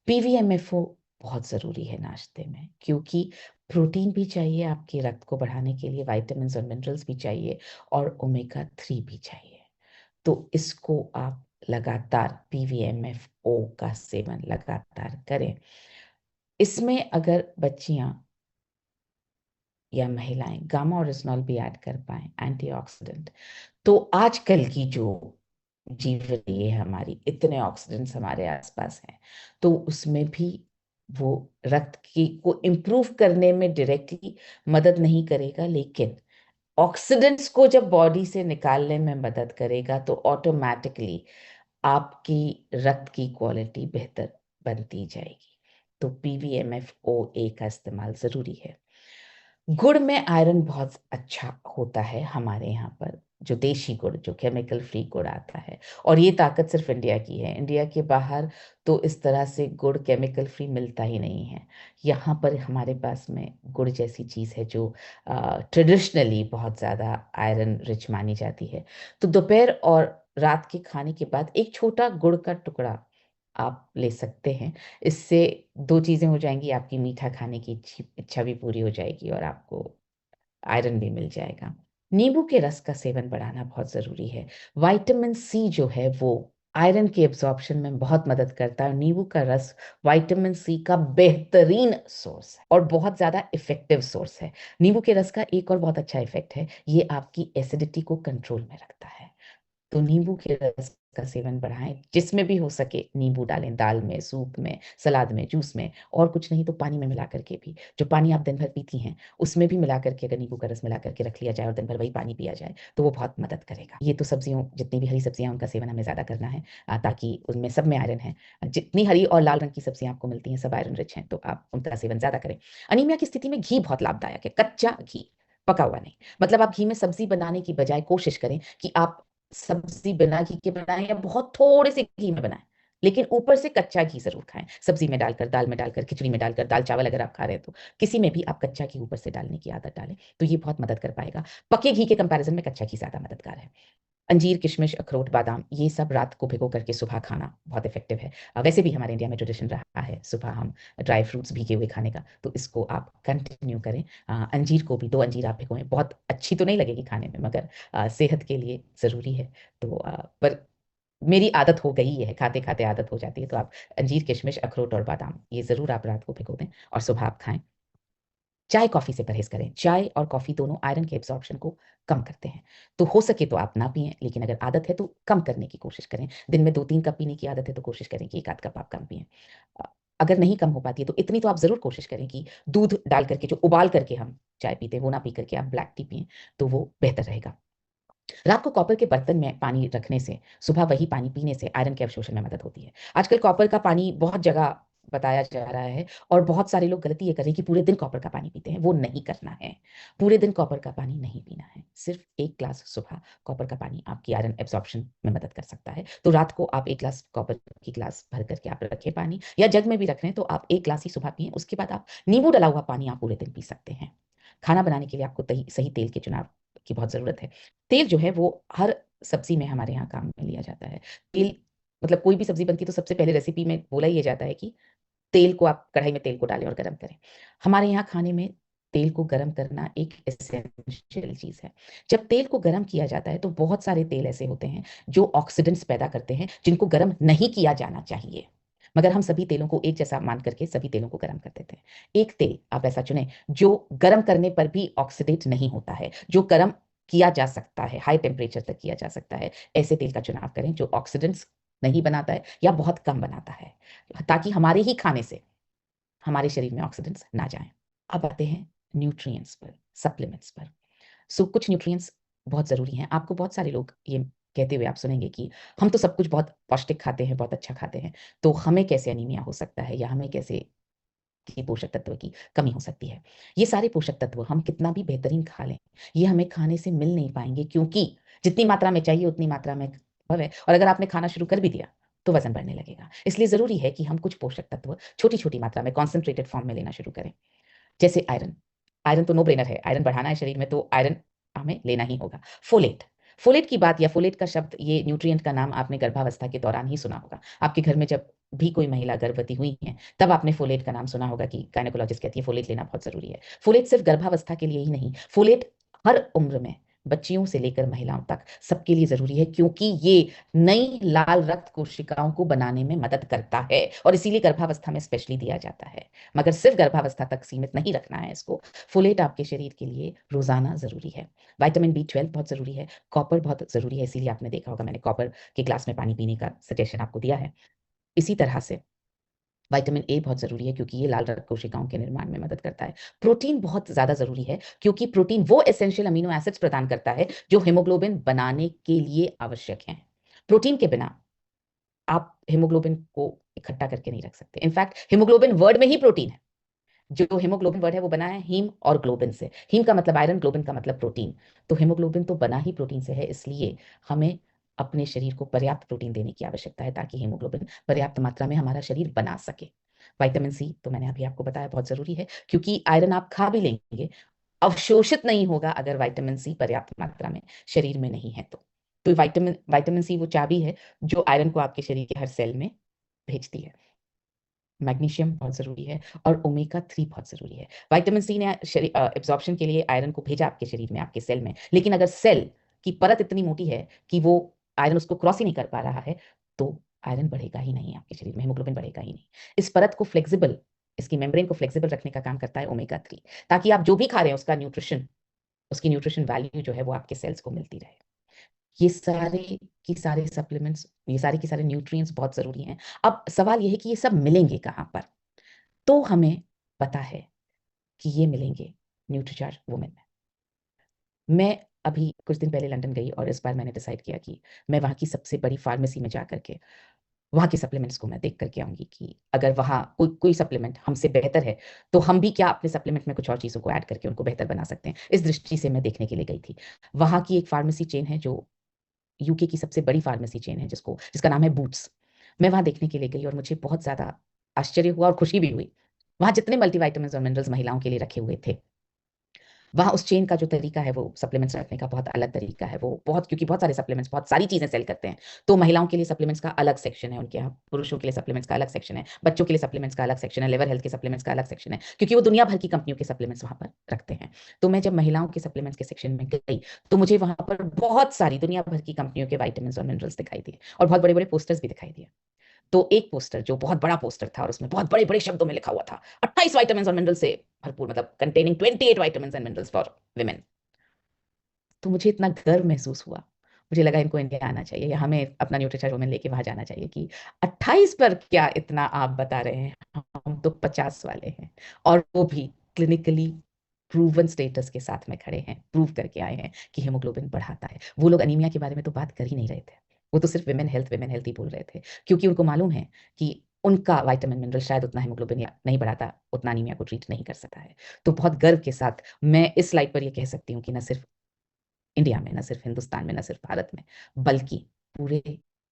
पीवीएमएफओ बहुत ज़रूरी है नाश्ते में, क्योंकि प्रोटीन भी चाहिए आपके रक्त को बढ़ाने के लिए, विटामिन्स और मिनरल्स भी चाहिए, और ओमेगा 3 भी चाहिए। तो इसको आप लगातार, पीवीएमएफओ का सेवन लगातार करें। इसमें अगर बच्चियां या महिलाएं गामा ओरिजिनॉल भी ऐड कर पाए, एंटीऑक्सीडेंट, तो आजकल की जो जीवन ये हमारी, इतने ऑक्सीडेंट्स हमारे आसपास हैं, तो उसमें भी वो रक्त की को इम्प्रूव करने में डायरेक्टली मदद नहीं करेगा, लेकिन ऑक्सीडेंट्स को जब बॉडी से निकालने में मदद करेगा तो ऑटोमेटिकली आपकी रक्त की क्वालिटी बेहतर बनती जाएगी। तो पीवीएमएफओ का इस्तेमाल जरूरी है। गुड़ में आयरन बहुत अच्छा होता है हमारे यहाँ पर, जो देशी गुड़, जो केमिकल फ्री गुड़ आता है। और ये ताकत सिर्फ इंडिया की है, इंडिया के बाहर तो इस तरह से गुड़ केमिकल फ्री मिलता ही नहीं है। यहाँ पर हमारे पास में गुड़ जैसी चीज़ है जो ट्रेडिशनली बहुत ज़्यादा आयरन रिच मानी जाती है। तो दोपहर और रात के खाने के बाद एक छोटा गुड़ का टुकड़ा आप ले सकते हैं। इससे दो चीजें हो जाएंगी, आपकी मीठा खाने की इच्छा भी पूरी हो जाएगी, और आपको आयरन भी मिल जाएगा। नींबू के रस का सेवन बढ़ाना बहुत जरूरी है। विटामिन सी जो है वो आयरन के एब्जॉर्प्शन में बहुत मदद करता है। नींबू का रस विटामिन सी का बेहतरीन सोर्स है और बहुत ज्यादा इफेक्टिव सोर्स है। नींबू के रस का एक और बहुत अच्छा इफेक्ट है, ये आपकी एसिडिटी को कंट्रोल में रखता है। तो नींबू के रस का सेवन बढ़ाएं, जिसमें भी हो सके नींबू डालें, दाल में, सूप में, सलाद में, जूस में, और कुछ नहीं तो पानी में मिला करके भी, जो पानी आप दिन भर पीती हैं उसमें भी मिला करके अगर नींबू का रस मिला करके रख लिया जाए और दिन भर वही पानी पिया जाए तो वो बहुत मदद करेगा। ये तो सब्जियों, जितनी भी हरी सब्जियां उनका सेवन हमें ज़्यादा करना है, ताकि उनमें सब में आयरन है। जितनी हरी और लाल रंग की सब्जियां आपको मिलती हैं सब आयरन रिच हैं, तो आप उनका सेवन ज़्यादा करें। अनीमिया की स्थिति में घी बहुत लाभदायक है, कच्चा घी, पका हुआ नहीं। मतलब आप घी में सब्जी बनाने की बजाय कोशिश करें कि आप सब्जी बिना घी के बनाएं या बहुत थोड़े से घी में बनाएं, लेकिन ऊपर से कच्चा घी जरूर खाएं। सब्जी में डालकर, दाल में डालकर, खिचड़ी में डालकर, दाल चावल अगर आप खा रहे हैं तो किसी में भी आप कच्चा घी ऊपर से डालने की आदत डालें, तो ये बहुत मदद कर पाएगा। पके घी के कंपैरिजन में कच्चा घी ज्यादा मददगार है। अंजीर, किशमिश, अखरोट, बादाम, ये सब रात को भिगो करके सुबह खाना बहुत इफेक्टिव है। वैसे भी हमारे इंडिया में ट्रेडिशन रहा है सुबह हम ड्राई फ्रूट्स भीगे हुए खाने का, तो इसको आप कंटिन्यू करें। अंजीर को भी 2 अंजीर आप भिगोएं, बहुत अच्छी तो नहीं लगेगी खाने में मगर सेहत के लिए ज़रूरी है। तो पर मेरी आदत हो गई है, खाते खाते आदत हो जाती है, तो आप अंजीर, किशमिश, अखरोट और बादाम ये ज़रूर आप रात को भिगो दें और सुबह आप खाएं। चाय कॉफी से परहेज करें। चाय और कॉफी दोनों आयरन के एब्जॉर्प्शन को कम करते हैं, तो हो सके तो आप ना पिएं, लेकिन अगर आदत है तो कम करने की कोशिश करें। दिन में 2-3 कप पीने की आदत है तो कोशिश करें कि 1 आध कप आप कम पिएं। अगर नहीं कम हो पाती है तो इतनी तो आप जरूर कोशिश करें कि दूध डाल करके, जो उबाल करके हम चाय पीते हैं वो ना पी करके आप ब्लैक टी पिएं, तो वो बेहतर रहेगा। रात को कॉपर के बर्तन में पानी रखने से सुबह वही पानी पीने से आयरन के अवशोषण में मदद होती है। आजकल कॉपर का पानी बहुत जगह बताया जा रहा है और बहुत सारे लोग गलती ये करें कि पूरे दिन कॉपर का पानी पीते हैं, वो नहीं करना है। पूरे दिन कॉपर का पानी नहीं पीना है, सिर्फ 1 ग्लास सुबह कॉपर का पानी आपकी आयरन एब्जॉर्प्शन में मदद कर सकता है। तो रात को आप 1 ग्लास कॉपर की ग्लास भर करके आप रखें पानी, या जग में भी रख रहे हैं तो आप 1 ग्लास ही सुबह पिए, उसके बाद आप नींबू डला हुआ पानी आप पूरे दिन पी सकते हैं। खाना बनाने के लिए आपको सही तेल के चुनाव की बहुत ज़रूरत है। तेल जो है वो हर सब्जी में हमारे यहाँ काम में लिया जाता है। तेल, मतलब कोई भी सब्जी बनती है तो सबसे पहले रेसिपी में बोला ये जाता है कि तेल को आप कढ़ाई में तेल को डालें और गर्म करें। हमारे यहाँ खाने में तेल को गर्म करना एक एसेंशियल चीज है। जब तेल को गर्म किया जाता है तो बहुत सारे तेल ऐसे होते हैं जो ऑक्सीडेंट्स पैदा करते हैं, जिनको गर्म नहीं किया जाना चाहिए, मगर हम सभी तेलों को एक जैसा मान करके सभी तेलों को गर्म कर देते हैं। एक तेल आप ऐसा चुनें जो गर्म करने पर भी ऑक्सीडेट नहीं होता है, जो गर्म किया जा सकता है, हाई टेम्परेचर तक किया जा सकता है। ऐसे तेल का चुनाव करें जो ऑक्सीडेंट्स नहीं बनाता है या बहुत कम बनाता है, ताकि हमारे ही खाने से हमारे शरीर में ऑक्सीडेंट्स ना जाएं। अब आते हैं न्यूट्रिएंट्स पर, सप्लीमेंट्स पर। सो कुछ न्यूट्रिएंट्स बहुत ज़रूरी हैं। आपको बहुत सारे लोग ये कहते हुए आप सुनेंगे कि हम तो सब कुछ बहुत पौष्टिक खाते हैं, बहुत अच्छा खाते हैं, तो हमें कैसे अनीमिया हो सकता है या हमें कैसे की पोषक तत्व की कमी हो सकती है। ये सारे पोषक तत्व हम कितना भी बेहतरीन खा लें, ये हमें खाने से मिल नहीं पाएंगे, क्योंकि जितनी मात्रा में चाहिए उतनी मात्रा में है, और अगर आपने खाना शुरू कर भी दिया तो वजन बढ़ने लगेगा। इसलिए जरूरी है कि हम कुछ पोषक तत्व छोटी छोटी मात्रा में कॉन्सेंट्रेटेड फॉर्म में लेना शुरू करें। जैसे आयरन। आयरन तो नो ब्रेनर है, आयरन बढ़ाना है शरीर में तो आयरन हमें लेना ही होगा। फोलेट। फोलेट की बात या फोलेट का शब्द, ये न्यूट्रिएंट का नाम आपने गर्भावस्था के दौरान ही सुना होगा। आपके घर में जब भी कोई महिला गर्भवती हुई है तब आपने फोलेट का नाम सुना होगा कि गायनेकोलॉजिस्ट कहती है फोलेट लेना बहुत जरूरी है। फोलेट सिर्फ गर्भावस्था के लिए ही नहीं, फोलेट हर उम्र में, बच्चियों से लेकर महिलाओं तक सबके लिए जरूरी है, क्योंकि ये नई लाल रक्त कोशिकाओं को बनाने में मदद करता है और इसीलिए गर्भावस्था में स्पेशली दिया जाता है। मगर सिर्फ गर्भावस्था तक सीमित नहीं रखना है इसको। फोलेट आपके शरीर के लिए रोजाना जरूरी है। विटामिन B12 बहुत जरूरी है, कॉपर बहुत जरूरी है, इसीलिए आपने देखा होगा मैंने कॉपर के ग्लास में पानी पीने का सजेशन आपको दिया है। इसी तरह से विटामिन ए बहुत जरूरी है, क्योंकि ये लाल रक्त कोशिकाओं के निर्माण में मदद करता है। प्रोटीन बहुत ज्यादा जरूरी है, क्योंकि प्रोटीन वो एसेंशियल अमीनो एसिड्स प्रदान करता है जो हेमोग्लोबिन बनाने के लिए आवश्यक हैं। प्रोटीन के बिना आप हेमोग्लोबिन को इकट्ठा करके नहीं रख सकते। इनफैक्ट हेमोग्लोबिन वर्ड में ही प्रोटीन है। जो हेमोग्लोबिन वर्ड है वो बना है हीम और ग्लोबिन से। हीम का मतलब आयरन, ग्लोबिन का मतलब प्रोटीन। तो हेमोग्लोबिन तो बना ही प्रोटीन से है, इसलिए हमें अपने शरीर को पर्याप्त प्रोटीन देने की आवश्यकता है ताकि हेमोग्लोबिन पर्याप्त मात्रा में हमारा शरीर बना सके। विटामिन सी तो मैंने अभी आपको बताया बहुत जरूरी है, क्योंकि आयरन आप खा भी लेंगे, अवशोषित नहीं होगा अगर विटामिन सी पर्याप्त मात्रा में शरीर में नहीं है तो विटामिन सी वो चाबी है जो आयरन को आपके शरीर के हर सेल में भेजती है। मैग्नीशियम बहुत जरूरी है और ओमेगा 3 बहुत जरूरी है। विटामिन सी ने एब्जॉर्प्शन के लिए आयरन को भेजा आपके शरीर में, आपके सेल में, लेकिन अगर सेल की परत इतनी मोटी है कि वो आयरन उसको क्रॉस ही नहीं कर पा रहा है तो आयरन बढ़ेगा ही नहीं आपके शरीर में, हेमोग्लोबिन बढ़ेगा ही नहीं। इस परत को फ्लेक्सिबल, इसकी मेम्ब्रेन को फ्लेक्सिबल रखने का काम करता है ओमेगा 3, ताकि आप जो भी खा रहे हैं उसका न्यूट्रिशन, उसकी न्यूट्रिशन वैल्यू जो है वो आपके सेल्स को मिलती रहे। ये सारे की सारे सप्लीमेंट्स ये सारे के सारे न्यूट्रिएंट्स बहुत जरूरी हैं। अब सवाल ये है कि ये सब मिलेंगे कहाँ पर। तो हमें पता है कि ये मिलेंगे न्यूट्रीचार्ज वुमेन में। मैं अभी कुछ दिन पहले लंदन गई और इस बार मैंने डिसाइड किया कि मैं वहाँ की सबसे बड़ी फार्मेसी में जा करके वहाँ के सप्लीमेंट्स को मैं देख करके आऊंगी कि अगर वहाँ कोई कोई सप्लीमेंट हमसे बेहतर है तो हम भी क्या अपने सप्लीमेंट में कुछ और चीज़ों को ऐड करके उनको बेहतर बना सकते हैं। इस दृष्टि से मैं देखने के लिए गई थी। वहाँ की एक फार्मेसी चेन है जो यूके की सबसे बड़ी फार्मेसी चेन है, जिसका नाम है बूट्स। मैं वहाँ देखने के लिए गई और मुझे बहुत ज़्यादा आश्चर्य हुआ और खुशी भी हुई। वहाँ जितने मल्टीविटामिन्स और मिनरल्स महिलाओं के लिए रखे हुए थे, वहाँ उस चेन का जो तरीका है वो सप्लीमेंट्स रखने का बहुत अलग तरीका है। वो बहुत, क्योंकि बहुत सारे सप्लीमेंट्स बहुत सारी चीजें सेल करते हैं, तो महिलाओं के लिए सप्लीमेंट्स का अलग सेक्शन है उनके यहाँ, पुरुषों के लिए सप्लीमेंट्स का अलग सेक्शन है, बच्चों के लिए सप्लीमेंट्स का अलग सेक्शन है, लिवर हेल्थ के सप्लीमेंट्स का अलग सेक्शन है, क्योंकि वो दुनिया भर की कंपनियों के सप्लीमेंट्स वहाँ पर रखते हैं। तो मैं जब महिलाओं के सप्लीमेंट्स के सेक्शन में गई तो मुझे वहाँ पर बहुत सारी दुनिया भर की कंपनियों के वाइटामिन और मिनरल्स दिखाई दिए और बहुत बड़े बड़े पोस्टर्स भी दिखाई दिए। तो एक पोस्टर जो बहुत बड़ा पोस्टर था और उसमें बहुत बड़े बड़े शब्दों में लिखा हुआ था 28 विटामिन और मिनरल से भरपूर, मतलब containing 28 vitamin and minerals for women. तो मुझे इतना गर्व महसूस हुआ। मुझे लगा इनको इंडिया आना चाहिए या हमें अपना न्यूट्रिशन वुमेन लेके वहां जाना चाहिए कि 28 पर क्या इतना आप बता रहे हैं, हम तो 50 वाले हैं। और वो भी क्लिनिकली प्रूवन स्टेटस के साथ में खड़े हैं, प्रूव करके आए हैं कि हेमोग्लोबिन बढ़ाता है। वो लोग अनीमिया के बारे में तो बात कर ही नहीं रहे थे, वो तो सिर्फ विमेन हेल्थ ही बोल रहे थे, क्योंकि उनको मालूम है कि उनका विटामिन मिनरल शायद उतना हेमोग्लोबिन नहीं बढ़ाता, उतना अनीमिया को ट्रीट नहीं कर सकता है। तो बहुत गर्व के साथ मैं इस स्लाइड पर ये कह सकती हूँ कि न सिर्फ इंडिया में, न सिर्फ हिंदुस्तान में, न सिर्फ भारत में, बल्कि पूरे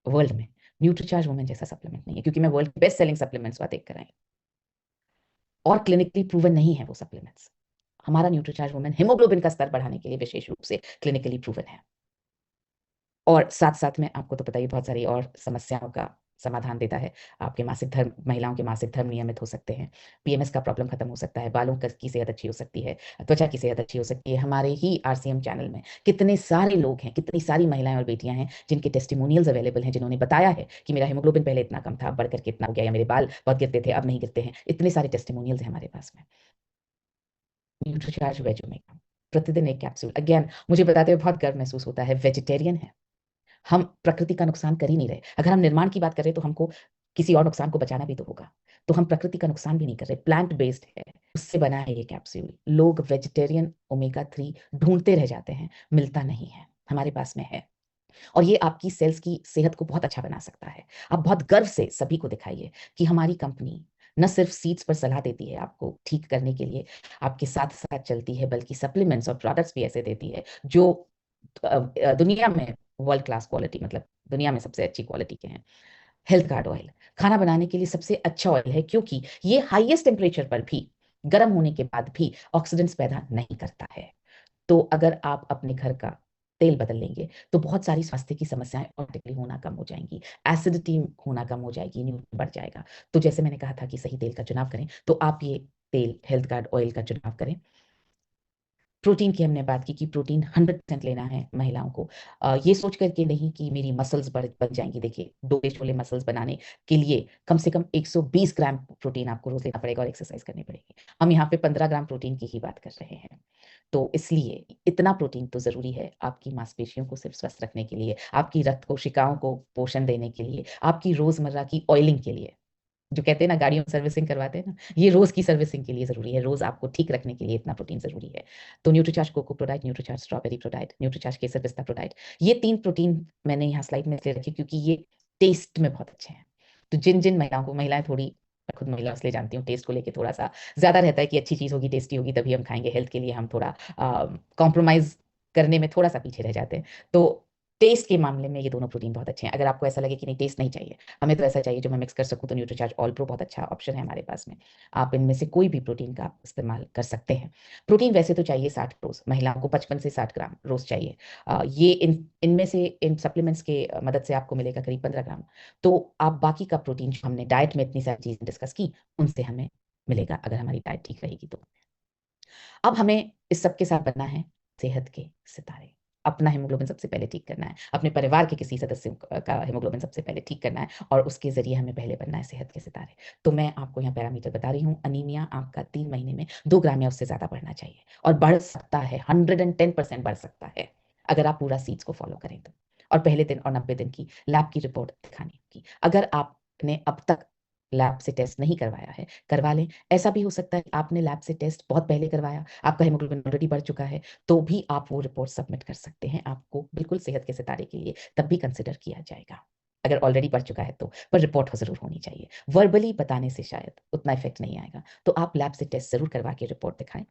वर्ल्ड में न्यूट्रीचार्ज वुमेन जैसा सप्लीमेंट नहीं है। क्योंकि मैं वर्ल्ड बेस्ट सेलिंग सप्लीमेंट्स वहां देख कर आई और क्लिनिकली प्रूवन नहीं है वो सप्लीमेंट्स। हमारा न्यूट्रीचार्ज वुमेन हेमोग्लोबिन का स्तर बढ़ाने के लिए विशेष रूप से क्लिनिकली प्रूवन है। और साथ साथ में आपको तो पता ही बहुत सारी और समस्याओं का समाधान देता है। आपके मासिक धर्म, महिलाओं के मासिक धर्म नियमित हो सकते हैं, पीएमएस का प्रॉब्लम खत्म हो सकता है, बालों की सेहत अच्छी हो सकती है, त्वचा की सेहत अच्छी हो सकती है। हमारे ही आरसीएम चैनल में कितने सारे लोग हैं, कितनी सारी महिलाएं और बेटियां हैं जिनके टेस्टिमोनियल्स अवेलेबल हैं, जिन्होंने बताया है कि मेरा हेमोग्लोबिन पहले इतना कम था, अब बढ़कर के इतना हो गया, या मेरे बाल बहुत गिरते थे अब नहीं गिरते हैं। इतने सारे टेस्टिमोनियल्स हैं हमारे पास में। न्यूट्रीचार्ज वेज ओमेगा प्रतिदिन एक कैप्सूल, अगेन मुझे बताते हुए बहुत गर्व महसूस होता है। वेजिटेरियन है, हम प्रकृति का नुकसान कर ही नहीं रहे। अगर हम निर्माण की बात करें तो हमको किसी और नुकसान को बचाना भी तो होगा, तो हम प्रकृति का नुकसान भी नहीं कर रहे। प्लांट बेस्ड है, उससे बना है ये कैप्सूल। लोग वेजिटेरियन ओमेगा 3 ढूंढते रह जाते हैं, मिलता नहीं है, हमारे पास में है। और ये आपकी सेल्स की सेहत को बहुत अच्छा बना सकता है। आप बहुत गर्व से सभी को दिखाइए कि हमारी कंपनी न सिर्फ सीड्स पर सलाह देती है आपको ठीक करने के लिए, आपके साथ साथ चलती है, बल्कि सप्लीमेंट्स और प्रोडक्ट्स भी ऐसे देती है जो दुनिया में वर्ल्ड क्लास क्वालिटी, मतलब दुनिया में सबसे अच्छी क्वालिटी के हैं। हेल्थ कार्ड ऑयल खाना बनाने के लिए सबसे अच्छा ऑयल है, क्योंकि ये हाईएस्ट टेम्परेचर पर भी, गर्म होने के बाद भी ऑक्सीडेंट्स पैदा नहीं करता है। तो अगर आप अपने घर का तेल बदल लेंगे तो बहुत सारी स्वास्थ्य की समस्याएं ऑटोमेटिकली होना कम हो जाएंगी, एसिडिटी होना कम हो जाएगी, न्यूट्रिशन बढ़ जाएगा। तो जैसे मैंने कहा था कि सही तेल का चुनाव करें, तो आप ये तेल हेल्थ कार्ड ऑयल का चुनाव करें। प्रोटीन की हमने बात की कि प्रोटीन 100% लेना है महिलाओं को। ये सोच करके नहीं कि मेरी मसल्स बढ़ बन जाएंगी। देखिए, 2 छोले मसल्स बनाने के लिए कम से कम 120 ग्राम प्रोटीन आपको रोज लेना पड़ेगा और एक्सरसाइज करनी पड़ेगी। हम यहाँ पे 15 ग्राम प्रोटीन की ही बात कर रहे हैं। तो इसलिए इतना प्रोटीन तो जरूरी है आपकी मांसपेशियों को सिर्फ स्वस्थ रखने के लिए, आपकी रक्त कोशिकाओं को पोषण देने के लिए, आपकी रोजमर्रा की ऑयलिंग के लिए। जो कहते हैं ना, गाड़ियों में सर्विसिंग करवाते हैं ना, ये रोज की सर्विसिंग के लिए जरूरी है, रोज आपको ठीक रखने के लिए इतना प्रोटीन जरूरी है। तो Nutricharge cocoa Prodite, Nutricharge strawberry Prodite, Nutricharge केसर पिस्ता प्रोडाइट, ये 3 प्रोटीन मैंने यहाँ स्लाइड में इसलिए रखे क्योंकि ये टेस्ट में बहुत अच्छे हैं। तो जिन जिन महिलाओं को, महिलाएं थोड़ी, मैं खुद महिला इसलिए जानती हूँ, टेस्ट को लेके थोड़ा सा ज्यादा रहता है कि अच्छी चीज होगी, टेस्टी होगी तभी हम खाएंगे, हेल्थ के लिए हम थोड़ा कॉम्प्रोमाइज करने में थोड़ा सा पीछे रह जाते हैं। तो टेस्ट के मामले में ये दोनों प्रोटीन बहुत अच्छे हैं। अगर आपको ऐसा लगे कि नहीं टेस्ट नहीं चाहिए, हमें तो ऐसा चाहिए जो मैं मिक्स कर सकूं, तो न्यूट्रीचार्ज ऑल प्रो बहुत अच्छा ऑप्शन है हमारे पास में। आप इनमें से कोई भी प्रोटीन का इस्तेमाल कर सकते हैं। प्रोटीन वैसे तो चाहिए 60 रोज, महिलाओं को 55 से 60 ग्राम रोज चाहिए। ये इनमें से इन सप्लीमेंट्स के मदद से आपको मिलेगा करीब 15 ग्राम। तो आप बाकी का प्रोटीन जो हमने डाइट में इतनी सारी चीजें डिस्कस की, उनसे हमें मिलेगा अगर हमारी डाइट ठीक रहेगी तो। अब हमें इस सब के साथ बनना है सेहत के सितारे। अपना हेमोग्लोबिन सबसे पहले ठीक करना है, अपने परिवार के किसी सदस्य का हेमोग्लोबिन सबसे पहले ठीक करना है, और उसके जरिए हमें पहले बनना है सेहत के सितारे। तो मैं आपको यहाँ पैरामीटर बता रही हूँ। अनीमिया आपका 3 महीने में 2 ग्राम या उससे ज्यादा बढ़ना चाहिए, और बढ़ सकता है, 110% बढ़ सकता है अगर आप पूरा सीड्स को फॉलो करें तो। और पहले दिन और 90 दिन की लैब की रिपोर्ट दिखानी होगी। अगर आपने अब तक लैब से टेस्ट नहीं करवाया है, करवा लें। ऐसा भी हो सकता है आपने लैब से टेस्ट बहुत पहले करवाया, आपका हेमोग्लोबिन ऑलरेडी बढ़ चुका है, तो भी आप वो रिपोर्ट सबमिट कर सकते हैं। आपको बिल्कुल सेहत के सितारे के लिए तब भी कंसिडर किया जाएगा, अगर ऑलरेडी बढ़ चुका है तो। पर रिपोर्ट जरूर होनी चाहिए। वर्बली बताने से शायद उतना इफेक्ट नहीं आएगा, तो आप लैब से टेस्ट जरूर करवा के रिपोर्ट दिखाएं।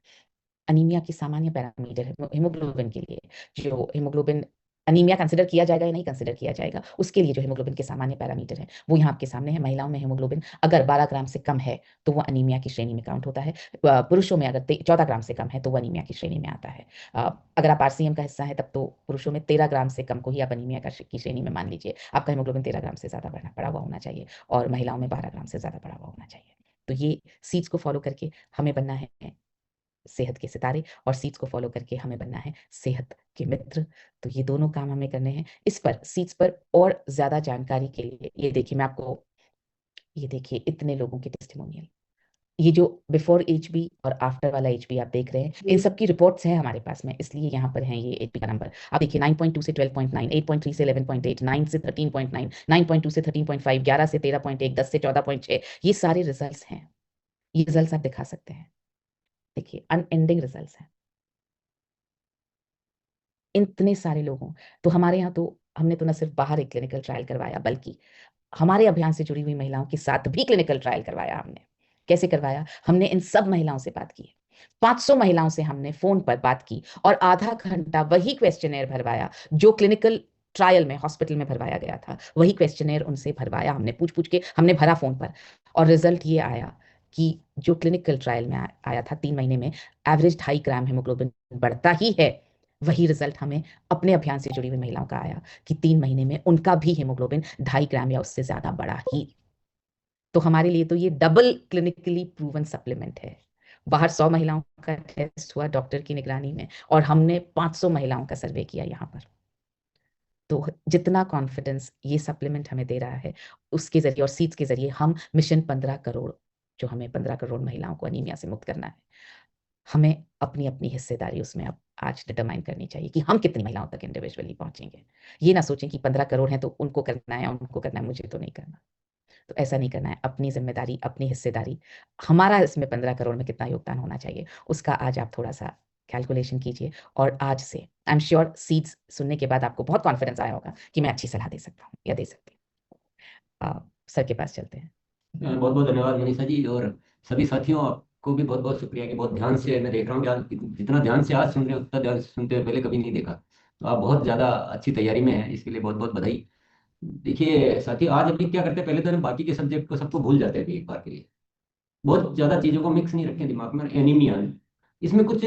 अनीमिया की सामान्य पैरामीटर है हीमोग्लोबिन के लिए, जो हीमोग्लोबिन अनीमिया कंसिडर किया जाएगा या नहीं कंसिडर किया जाएगा, उसके लिए जो हीमोग्लोबिन के सामान्य पैरामीटर है वो यहाँ आपके सामने है। महिलाओं में हीमोग्लोबिन अगर 12 ग्राम से कम है तो वो अनीमिया की श्रेणी में काउंट होता है। पुरुषों में अगर 14 ग्राम से कम है तो वो अनीमिया की श्रेणी में आता है। अगर आप आरसीएम का हिस्सा है तब तो पुरुषों में 13 ग्राम से कम को ही आप अनीमिया की श्रेणी में मान लीजिए। आपका हीमोग्लोबिन 13 ग्राम से ज़्यादा बढ़ा हुआ होना चाहिए, और महिलाओं में 12 ग्राम से ज़्यादा बढ़ा हुआ होना चाहिए। तो ये सीड्स को फॉलो करके हमें बनना है सेहत के सितारे, और सीड्स को फॉलो करके हमें बनना है सेहत के मित्र। तो ये दोनों काम हमें करने हैं। इस पर सीड्स पर और ज्यादा जानकारी के लिए ये देखिए, मैं आपको ये देखिए इतने लोगों के टेस्टिमोनियल, ये जो बिफोर एचबी और आफ्टर वाला एचबी आप देख रहे हैं, इन सब की रिपोर्ट्स हैं हमारे पास में, इसलिए यहाँ पर हैं ये एचबी का नंबर। आप देखिए 9.2 से 12.9, 8.3 से 11.8, 9 से 13.9, 9.2 से 13.5, 11 से 13.1, 10 से 14.6, ये सारे रिजल्ट्स हैं। ये रिजल्ट्स आप दिखा सकते हैं, देखिए अनएंडिंग रिजल्ट्स हैं इतने सारे लोगों। तो हमारे यहाँ तो हमने तो न सिर्फ बाहर एक क्लिनिकल ट्रायल करवाया, बल्कि हमारे अभियान से जुड़ी हुई महिलाओं के साथ भी क्लिनिकल ट्रायल करवाया हमने। कैसे करवाया? हमने इन सब महिलाओं से बात की, 500 महिलाओं से हमने फोन पर बात की, और आधा घंटा वही क्वेश्चनेयर भरवाया जो क्लिनिकल ट्रायल में हॉस्पिटल में भरवाया गया था। वही क्वेश्चनेयर उनसे भरवाया हमने, पूछ पूछ के हमने भरा फोन पर। और रिजल्ट ये आया कि जो क्लिनिकल ट्रायल में आया था 3 महीने में एवरेज 2.5 ग्राम हेमोग्लोबिन बढ़ता ही है, वही रिजल्ट हमें अपने अभियान से जुड़ी हुई महिलाओं का आया कि 3 महीने में उनका भी हेमोग्लोबिन 2.5 ग्राम या उससे ज्यादा बढ़ा ही। तो हमारे लिए तो ये डबल क्लिनिकली प्रूवन सप्लीमेंट है। बाहर 100 महिलाओं का टेस्ट हुआ डॉक्टर की निगरानी में, और हमने 500 महिलाओं का सर्वे किया यहाँ पर। तो जितना कॉन्फिडेंस ये सप्लीमेंट हमें दे रहा है, उसके जरिए और सीड्स के जरिए हम मिशन 15 करोड़, जो हमें 15 करोड़ महिलाओं को अनीमिया से मुक्त करना है, हमें अपनी अपनी हिस्सेदारी उसमें अब आज डिटरमाइन करनी चाहिए कि हम कितनी महिलाओं तक इंडिविजुअली पहुंचेंगे। ये ना सोचें कि 15 करोड़ हैं तो उनको करना है, उनको करना है, मुझे तो नहीं करना। तो ऐसा नहीं करना है। अपनी जिम्मेदारी, अपनी हिस्सेदारी, हमारा इसमें 15 करोड़ में कितना योगदान होना चाहिए, उसका आज आप थोड़ा सा कैलकुलेशन कीजिए। और आज से आई एम श्योर सीड्स सुनने के बाद आपको बहुत कॉन्फिडेंस आया होगा कि मैं अच्छी सलाह दे सकता हूँ या दे सकती हूँ। सर के पास चलते हैं। बहुत बहुत धन्यवाद मनीषा जी, और सभी साथियों आपको भी बहुत बहुत शुक्रिया कि बहुत ध्यान से मैं देख रहा हूँ कि आज जितना ध्यान से आज सुन रहे हो उतना ध्यान से सुनते हुए पहले कभी नहीं देखा। तो आप बहुत ज़्यादा अच्छी तैयारी में हैं, इसके लिए बहुत बहुत बधाई। देखिए साथियों, आज अभी क्या करते हैं, पहले तो हम बाकी के सब्जेक्ट को सबको भूल जाते थे एक बार के लिए। बहुत ज़्यादा चीज़ों को मिक्स नहीं रखें दिमाग में। एनीमिया इसमें कुछ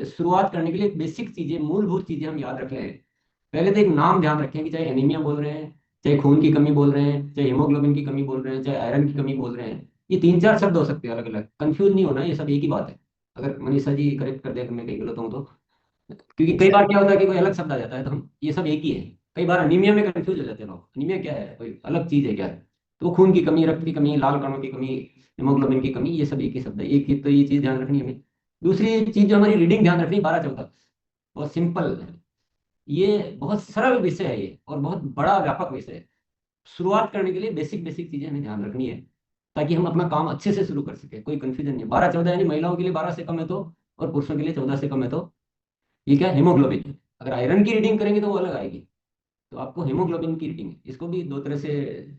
शुरुआत करने के लिए बेसिक चीज़ें, मूलभूत चीज़ें हम याद रख लें। पहले तो एक नाम ध्यान रखें कि चाहे एनीमिया बोल रहे हैं, चाहे खून की कमी बोल रहे हैं, चाहे हीमोग्लोबिन की कमी बोल रहे हैं, चाहे आयरन की कमी बोल रहे हैं, ये 3 4 शब्द हो सकते हैं अलग अलग। कंफ्यूज नहीं होना, ये सब एक ही बात है। अगर मनीषा जी करेक्ट कर दे अगर मैं कहीं गलत हूँ तो। क्योंकि कई बार क्या होता है कि कोई अलग शब्द आ जाता है तो हम ये सब एक ही है। कई बार अनीमिया में कंफ्यूज हो जाते हैं लोग, अनीमिया क्या है, कोई अलग चीज है क्या है। तो खून की कमी, रक्त की कमी, लाल कणों की कमी, हीमोग्लोबिन की कमी, ये सब एक ही शब्द है, एक ही। तो ये चीज ध्यान रखनी है हमें। दूसरी चीज जो हमारी रीडिंग ध्यान रखनी, 12 14, बहुत सिंपल है। ये बहुत सरल विषय है ये, और बहुत बड़ा व्यापक विषय है। शुरुआत करने के लिए बेसिक बेसिक चीजें हमें ध्यान रखनी है, ताकि हम अपना काम अच्छे से शुरू कर सके। कोई कंफ्यूजन नहीं। 12 14 यानी महिलाओं के लिए 12 से कम है तो, और पुरुषों के लिए 14 से कम है तो, ये क्या है, हीमोग्लोबिन है। अगर आयरन की रीडिंग करेंगे तो वो अलग आएगी। तो आपको हीमोग्लोबिन की रीडिंग है, इसको भी दो तरह से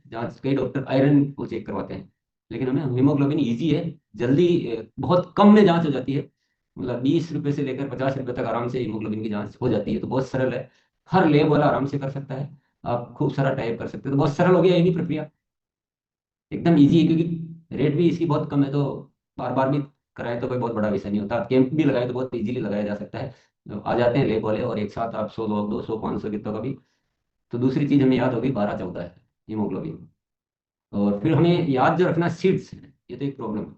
जांच, कई डॉक्टर आयरन को चेक करवाते हैं, लेकिन हमें हीमोग्लोबिन इजी है, जल्दी, बहुत कम में जांच हो जाती है। मतलब 20 रुपए से लेकर 50 रुपए तक आराम से हीमोग्लोबिन की जांच हो जाती है। तो बहुत सरल है, हर लेब वाला आराम से कर सकता है। आप खूब सारा टाइप कर सकते हो, तो बहुत सरल हो गया ये भी प्रक्रिया, एकदम इजी है। क्योंकि रेट भी इसकी बहुत कम है, तो बार बार भी कराएं तो कोई बहुत बड़ा विषय नहीं होता। आप कैंप भी लगाए तो बहुत इजीली लगाया जा सकता है। आ जाते हैं लेब वाले और एक साथ आप 100 लोग, 200 500 कितनों का भी। तो दूसरी चीज हमें याद होगी, 12 14 है हीमोग्लोबिन। और फिर हमें याद जो रखना सीड्स है, ये तो एक प्रॉब्लम है।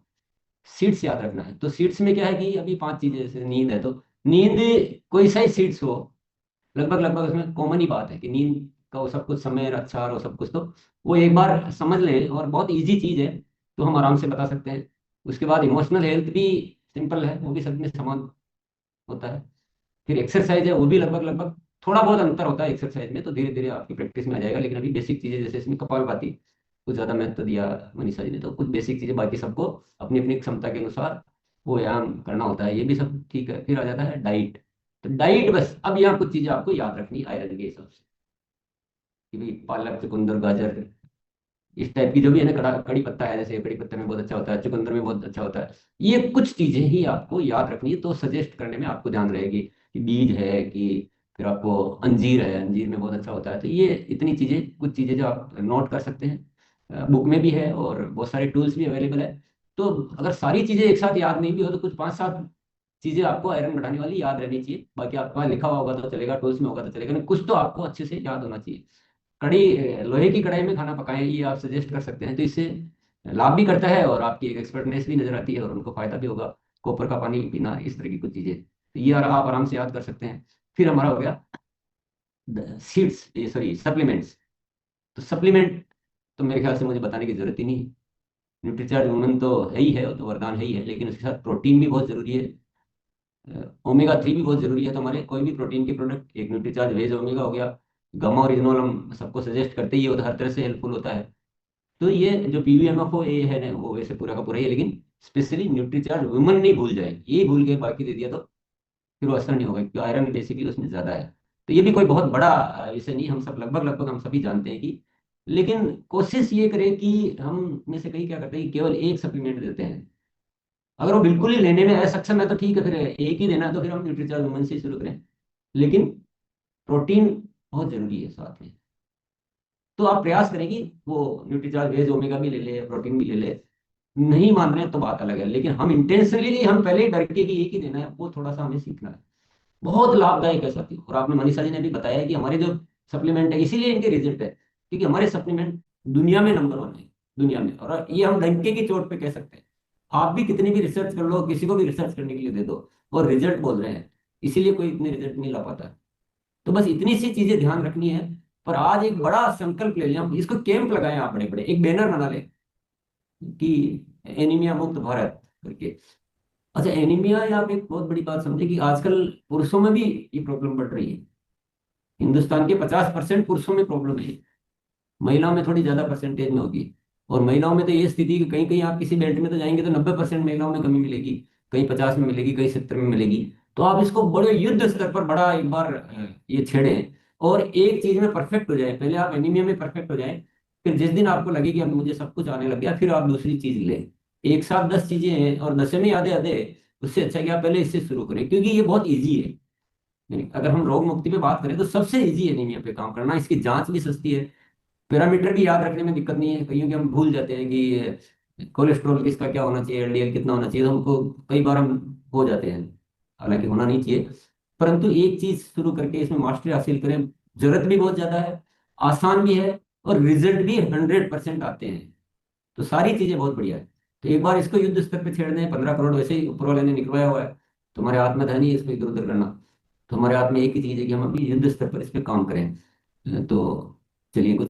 सीड्स याद रखना है। तो सीड्स में क्या है कि अभी 5 चीजें, जैसे नींद है तो नींद, कोई सा ही सीड्स हो, लगभग लगभग उसमें कॉमन ही बात है कि नींद का वो सब कुछ समय अच्छा और वो सब कुछ, तो वो एक बार समझ लें और बहुत इजी चीज है, तो हम आराम से बता सकते हैं। उसके बाद इमोशनल हेल्थ भी सिंपल है, वो भी सब में समान होता है। फिर एक्सरसाइज है, वो भी लगभग लगभग थोड़ा बहुत अंतर होता है एक्सरसाइज में, तो धीरे धीरे आपकी प्रैक्टिस में आ जाएगा। लेकिन अभी बेसिक चीजें जैसे इसमें कपालभाति कुछ ज्यादा महत्व दिया मनीषा जी ने, तो कुछ बेसिक चीजें बाकी सबको अपनी अपनी क्षमता के अनुसार वो व्यायाम करना होता है, ये भी सब ठीक है। फिर आ जाता है डाइट। तो डाइट बस अब यहाँ कुछ चीजें आपको याद रखनी आयरन के हिसाब से, कि भाई पालक, चुकंदर, गाजर, इस टाइप की जो भी है ना, कड़ी पत्ता है, जैसे कड़ी पत्ते में बहुत अच्छा होता है, चुकंदर में बहुत अच्छा होता है। ये कुछ चीजें ही आपको याद रखनी है, तो सजेस्ट करने में आपको ध्यान रहेगी कि बीज है कि फिर आपको अंजीर है, अंजीर में बहुत अच्छा होता है। तो ये इतनी चीजें, कुछ चीजें जो आप नोट कर सकते हैं, बुक में भी है और बहुत सारे टूल्स भी अवेलेबल है। तो अगर सारी चीजें एक साथ याद नहीं भी हो तो कुछ 5-7 चीजें आपको आयरन बढ़ाने वाली याद रहनी चाहिए। बाकी आपके पास लिखा हुआ होगा तो चलेगा, टूल्स में होगा तो चलेगा नहीं, कुछ तो आपको अच्छे से याद होना चाहिए। लोहे की कढ़ाई में खाना पकाएं, ये आप सजेस्ट कर सकते हैं, तो इससे लाभ भी करता है और आपकी एक एक्सपर्टनेस भी नजर आती है और उनको फायदा भी होगा। कॉपर का पानी पीना, इस तरह की कुछ चीजें, तो ये आप आराम से याद कर सकते हैं। फिर हमारा हो गया सीड्स, ये सॉरी सप्लीमेंट्स। तो सप्लीमेंट तो मेरे ख्याल से मुझे बताने की जरूरत ही नहीं है। न्यूट्रीचार्ज वुमन तो है ही है, वो तो वरदान है ही है, लेकिन उसके साथ प्रोटीन भी बहुत जरूरी है, ओमेगा 3 भी बहुत जरूरी है। तो हमारे कोई भी प्रोटीन के प्रोडक्ट, एक न्यूट्रीचार्ज वेज ओमेगा हो गया, गामा ओरिजिनल हम सबको सजेस्ट करते ही है, वो तो हर तरह से हेल्पफुल होता है। तो ये जो पीवीएमएफ ये है ना, वो वैसे पूरा का पूरा ही है, लेकिन स्पेशली न्यूट्रीचार्ज वुमन नहीं भूल जाए, ये भूल के बाकी दे दिया तो फिर वो असर नहीं होगा, क्योंकि आयरन बेसिकली उसमें ज्यादा है। तो ये भी कोई बहुत बड़ा विषय नहीं, हम सब लगभग लगभग हम सभी जानते हैं कि, लेकिन कोशिश ये करें कि हम में से कई क्या करते हैं कि केवल एक सप्लीमेंट देते हैं। अगर वो बिल्कुल ही लेने में असक्षम है तो ठीक है, फिर एक ही देना है तो फिर हम न्यूट्रीचार्ज वुमन से ही शुरू करें। लेकिन प्रोटीन बहुत जरूरी है साथ में। तो आप प्रयास करें कि वो न्यूट्रीचार्ज वेज ओमेगा भी ले ले, प्रोटीन भी ले ले। नहीं मान रहे हैं तो बात अलग है, लेकिन हम इंटेंशनली हम पहले ही डर के कि एक ही देना है, वो थोड़ा सा हमें सीखना है। बहुत लाभदायक है साथी। और आपने, मनीषा जी ने भी बताया कि हमारे जो सप्लीमेंट है, इसीलिए इनके रिजल्ट है, क्योंकि हमारे सप्लीमेंट दुनिया में नंबर 1 है, दुनिया में। और ये हम डंके की चोट पे कह सकते हैं। आप भी कितनी भी रिसर्च कर लो, किसी को भी रिसर्च करने के लिए दे दो, और रिजल्ट बोल रहे हैं, इसीलिए कोई इतने रिजल्ट नहीं ला पाता। तो बस इतनी सी चीजें ध्यान रखनी है। पर आज एक बड़ा संकल्प ले लिया हम, इसको कैंप लगाए आप, बड़े बड़े एक बैनर बना ले कि एनीमिया मुक्त भारत करके। अच्छा, एनीमिया, या आप एक बहुत बड़ी बात समझे कि आजकल पुरुषों में भी ये प्रॉब्लम बढ़ रही है। हिंदुस्तान के 50% पुरुषों में प्रॉब्लम है, महिलाओं में थोड़ी ज्यादा परसेंटेज में होगी। और महिलाओं में तो ये स्थिति कि कहीं कहीं आप किसी बेल्ट में तो जाएंगे तो 90% महिलाओं में कमी मिलेगी, कहीं 50 में मिलेगी, कहीं 70 में मिलेगी। तो आप इसको बड़े युद्ध स्तर पर बड़ा एक बार ये छेड़ें और एक चीज में परफेक्ट हो जाए। पहले आप एनीमिया में परफेक्ट हो जाए, फिर जिस दिन आपको लगे कि अब मुझे सब कुछ आने लग गया, फिर आप दूसरी चीज लें। एक साथ 10 चीजें हैं और 10 में आधे आधे, उससे अच्छा कि आप पहले इससे शुरू करें, क्योंकि ये बहुत ईजी है। यानी अगर हम रोग मुक्ति पे बात करें तो सबसे ईजी है एनीमिया पे काम करना, इसकी जांच भी सस्ती है। पैरामीटर भी याद रखने में दिक्कत नहीं है, कईयों कि हम भूल जाते हैं कि कोलेस्ट्रॉल किसका क्या होना चाहिए, एलडीएल कितना होना चाहिए, तो हमको कई बार हम हो जाते हैं, हालांकि होना नहीं चाहिए। परंतु एक चीज शुरू करके इसमें मास्टरी हासिल करें, जरूरत भी बहुत ज्यादा है, आसान भी है, और रिजल्ट भी 100% आते हैं। तो सारी चीजें बहुत बढ़िया है। तो एक बार इसको युद्ध स्तर पे छेड़ दें, 15 करोड़ वैसे ही ऊपर वाले ने निकलवाया हुआ है, तो हमारे हाथ में था नहीं इसको इधर उधर करना। तो हमारे हाथ में एक ही चीज है कि हम अभी युद्ध स्तर पर इस पे काम करें। तो चलिए कुछ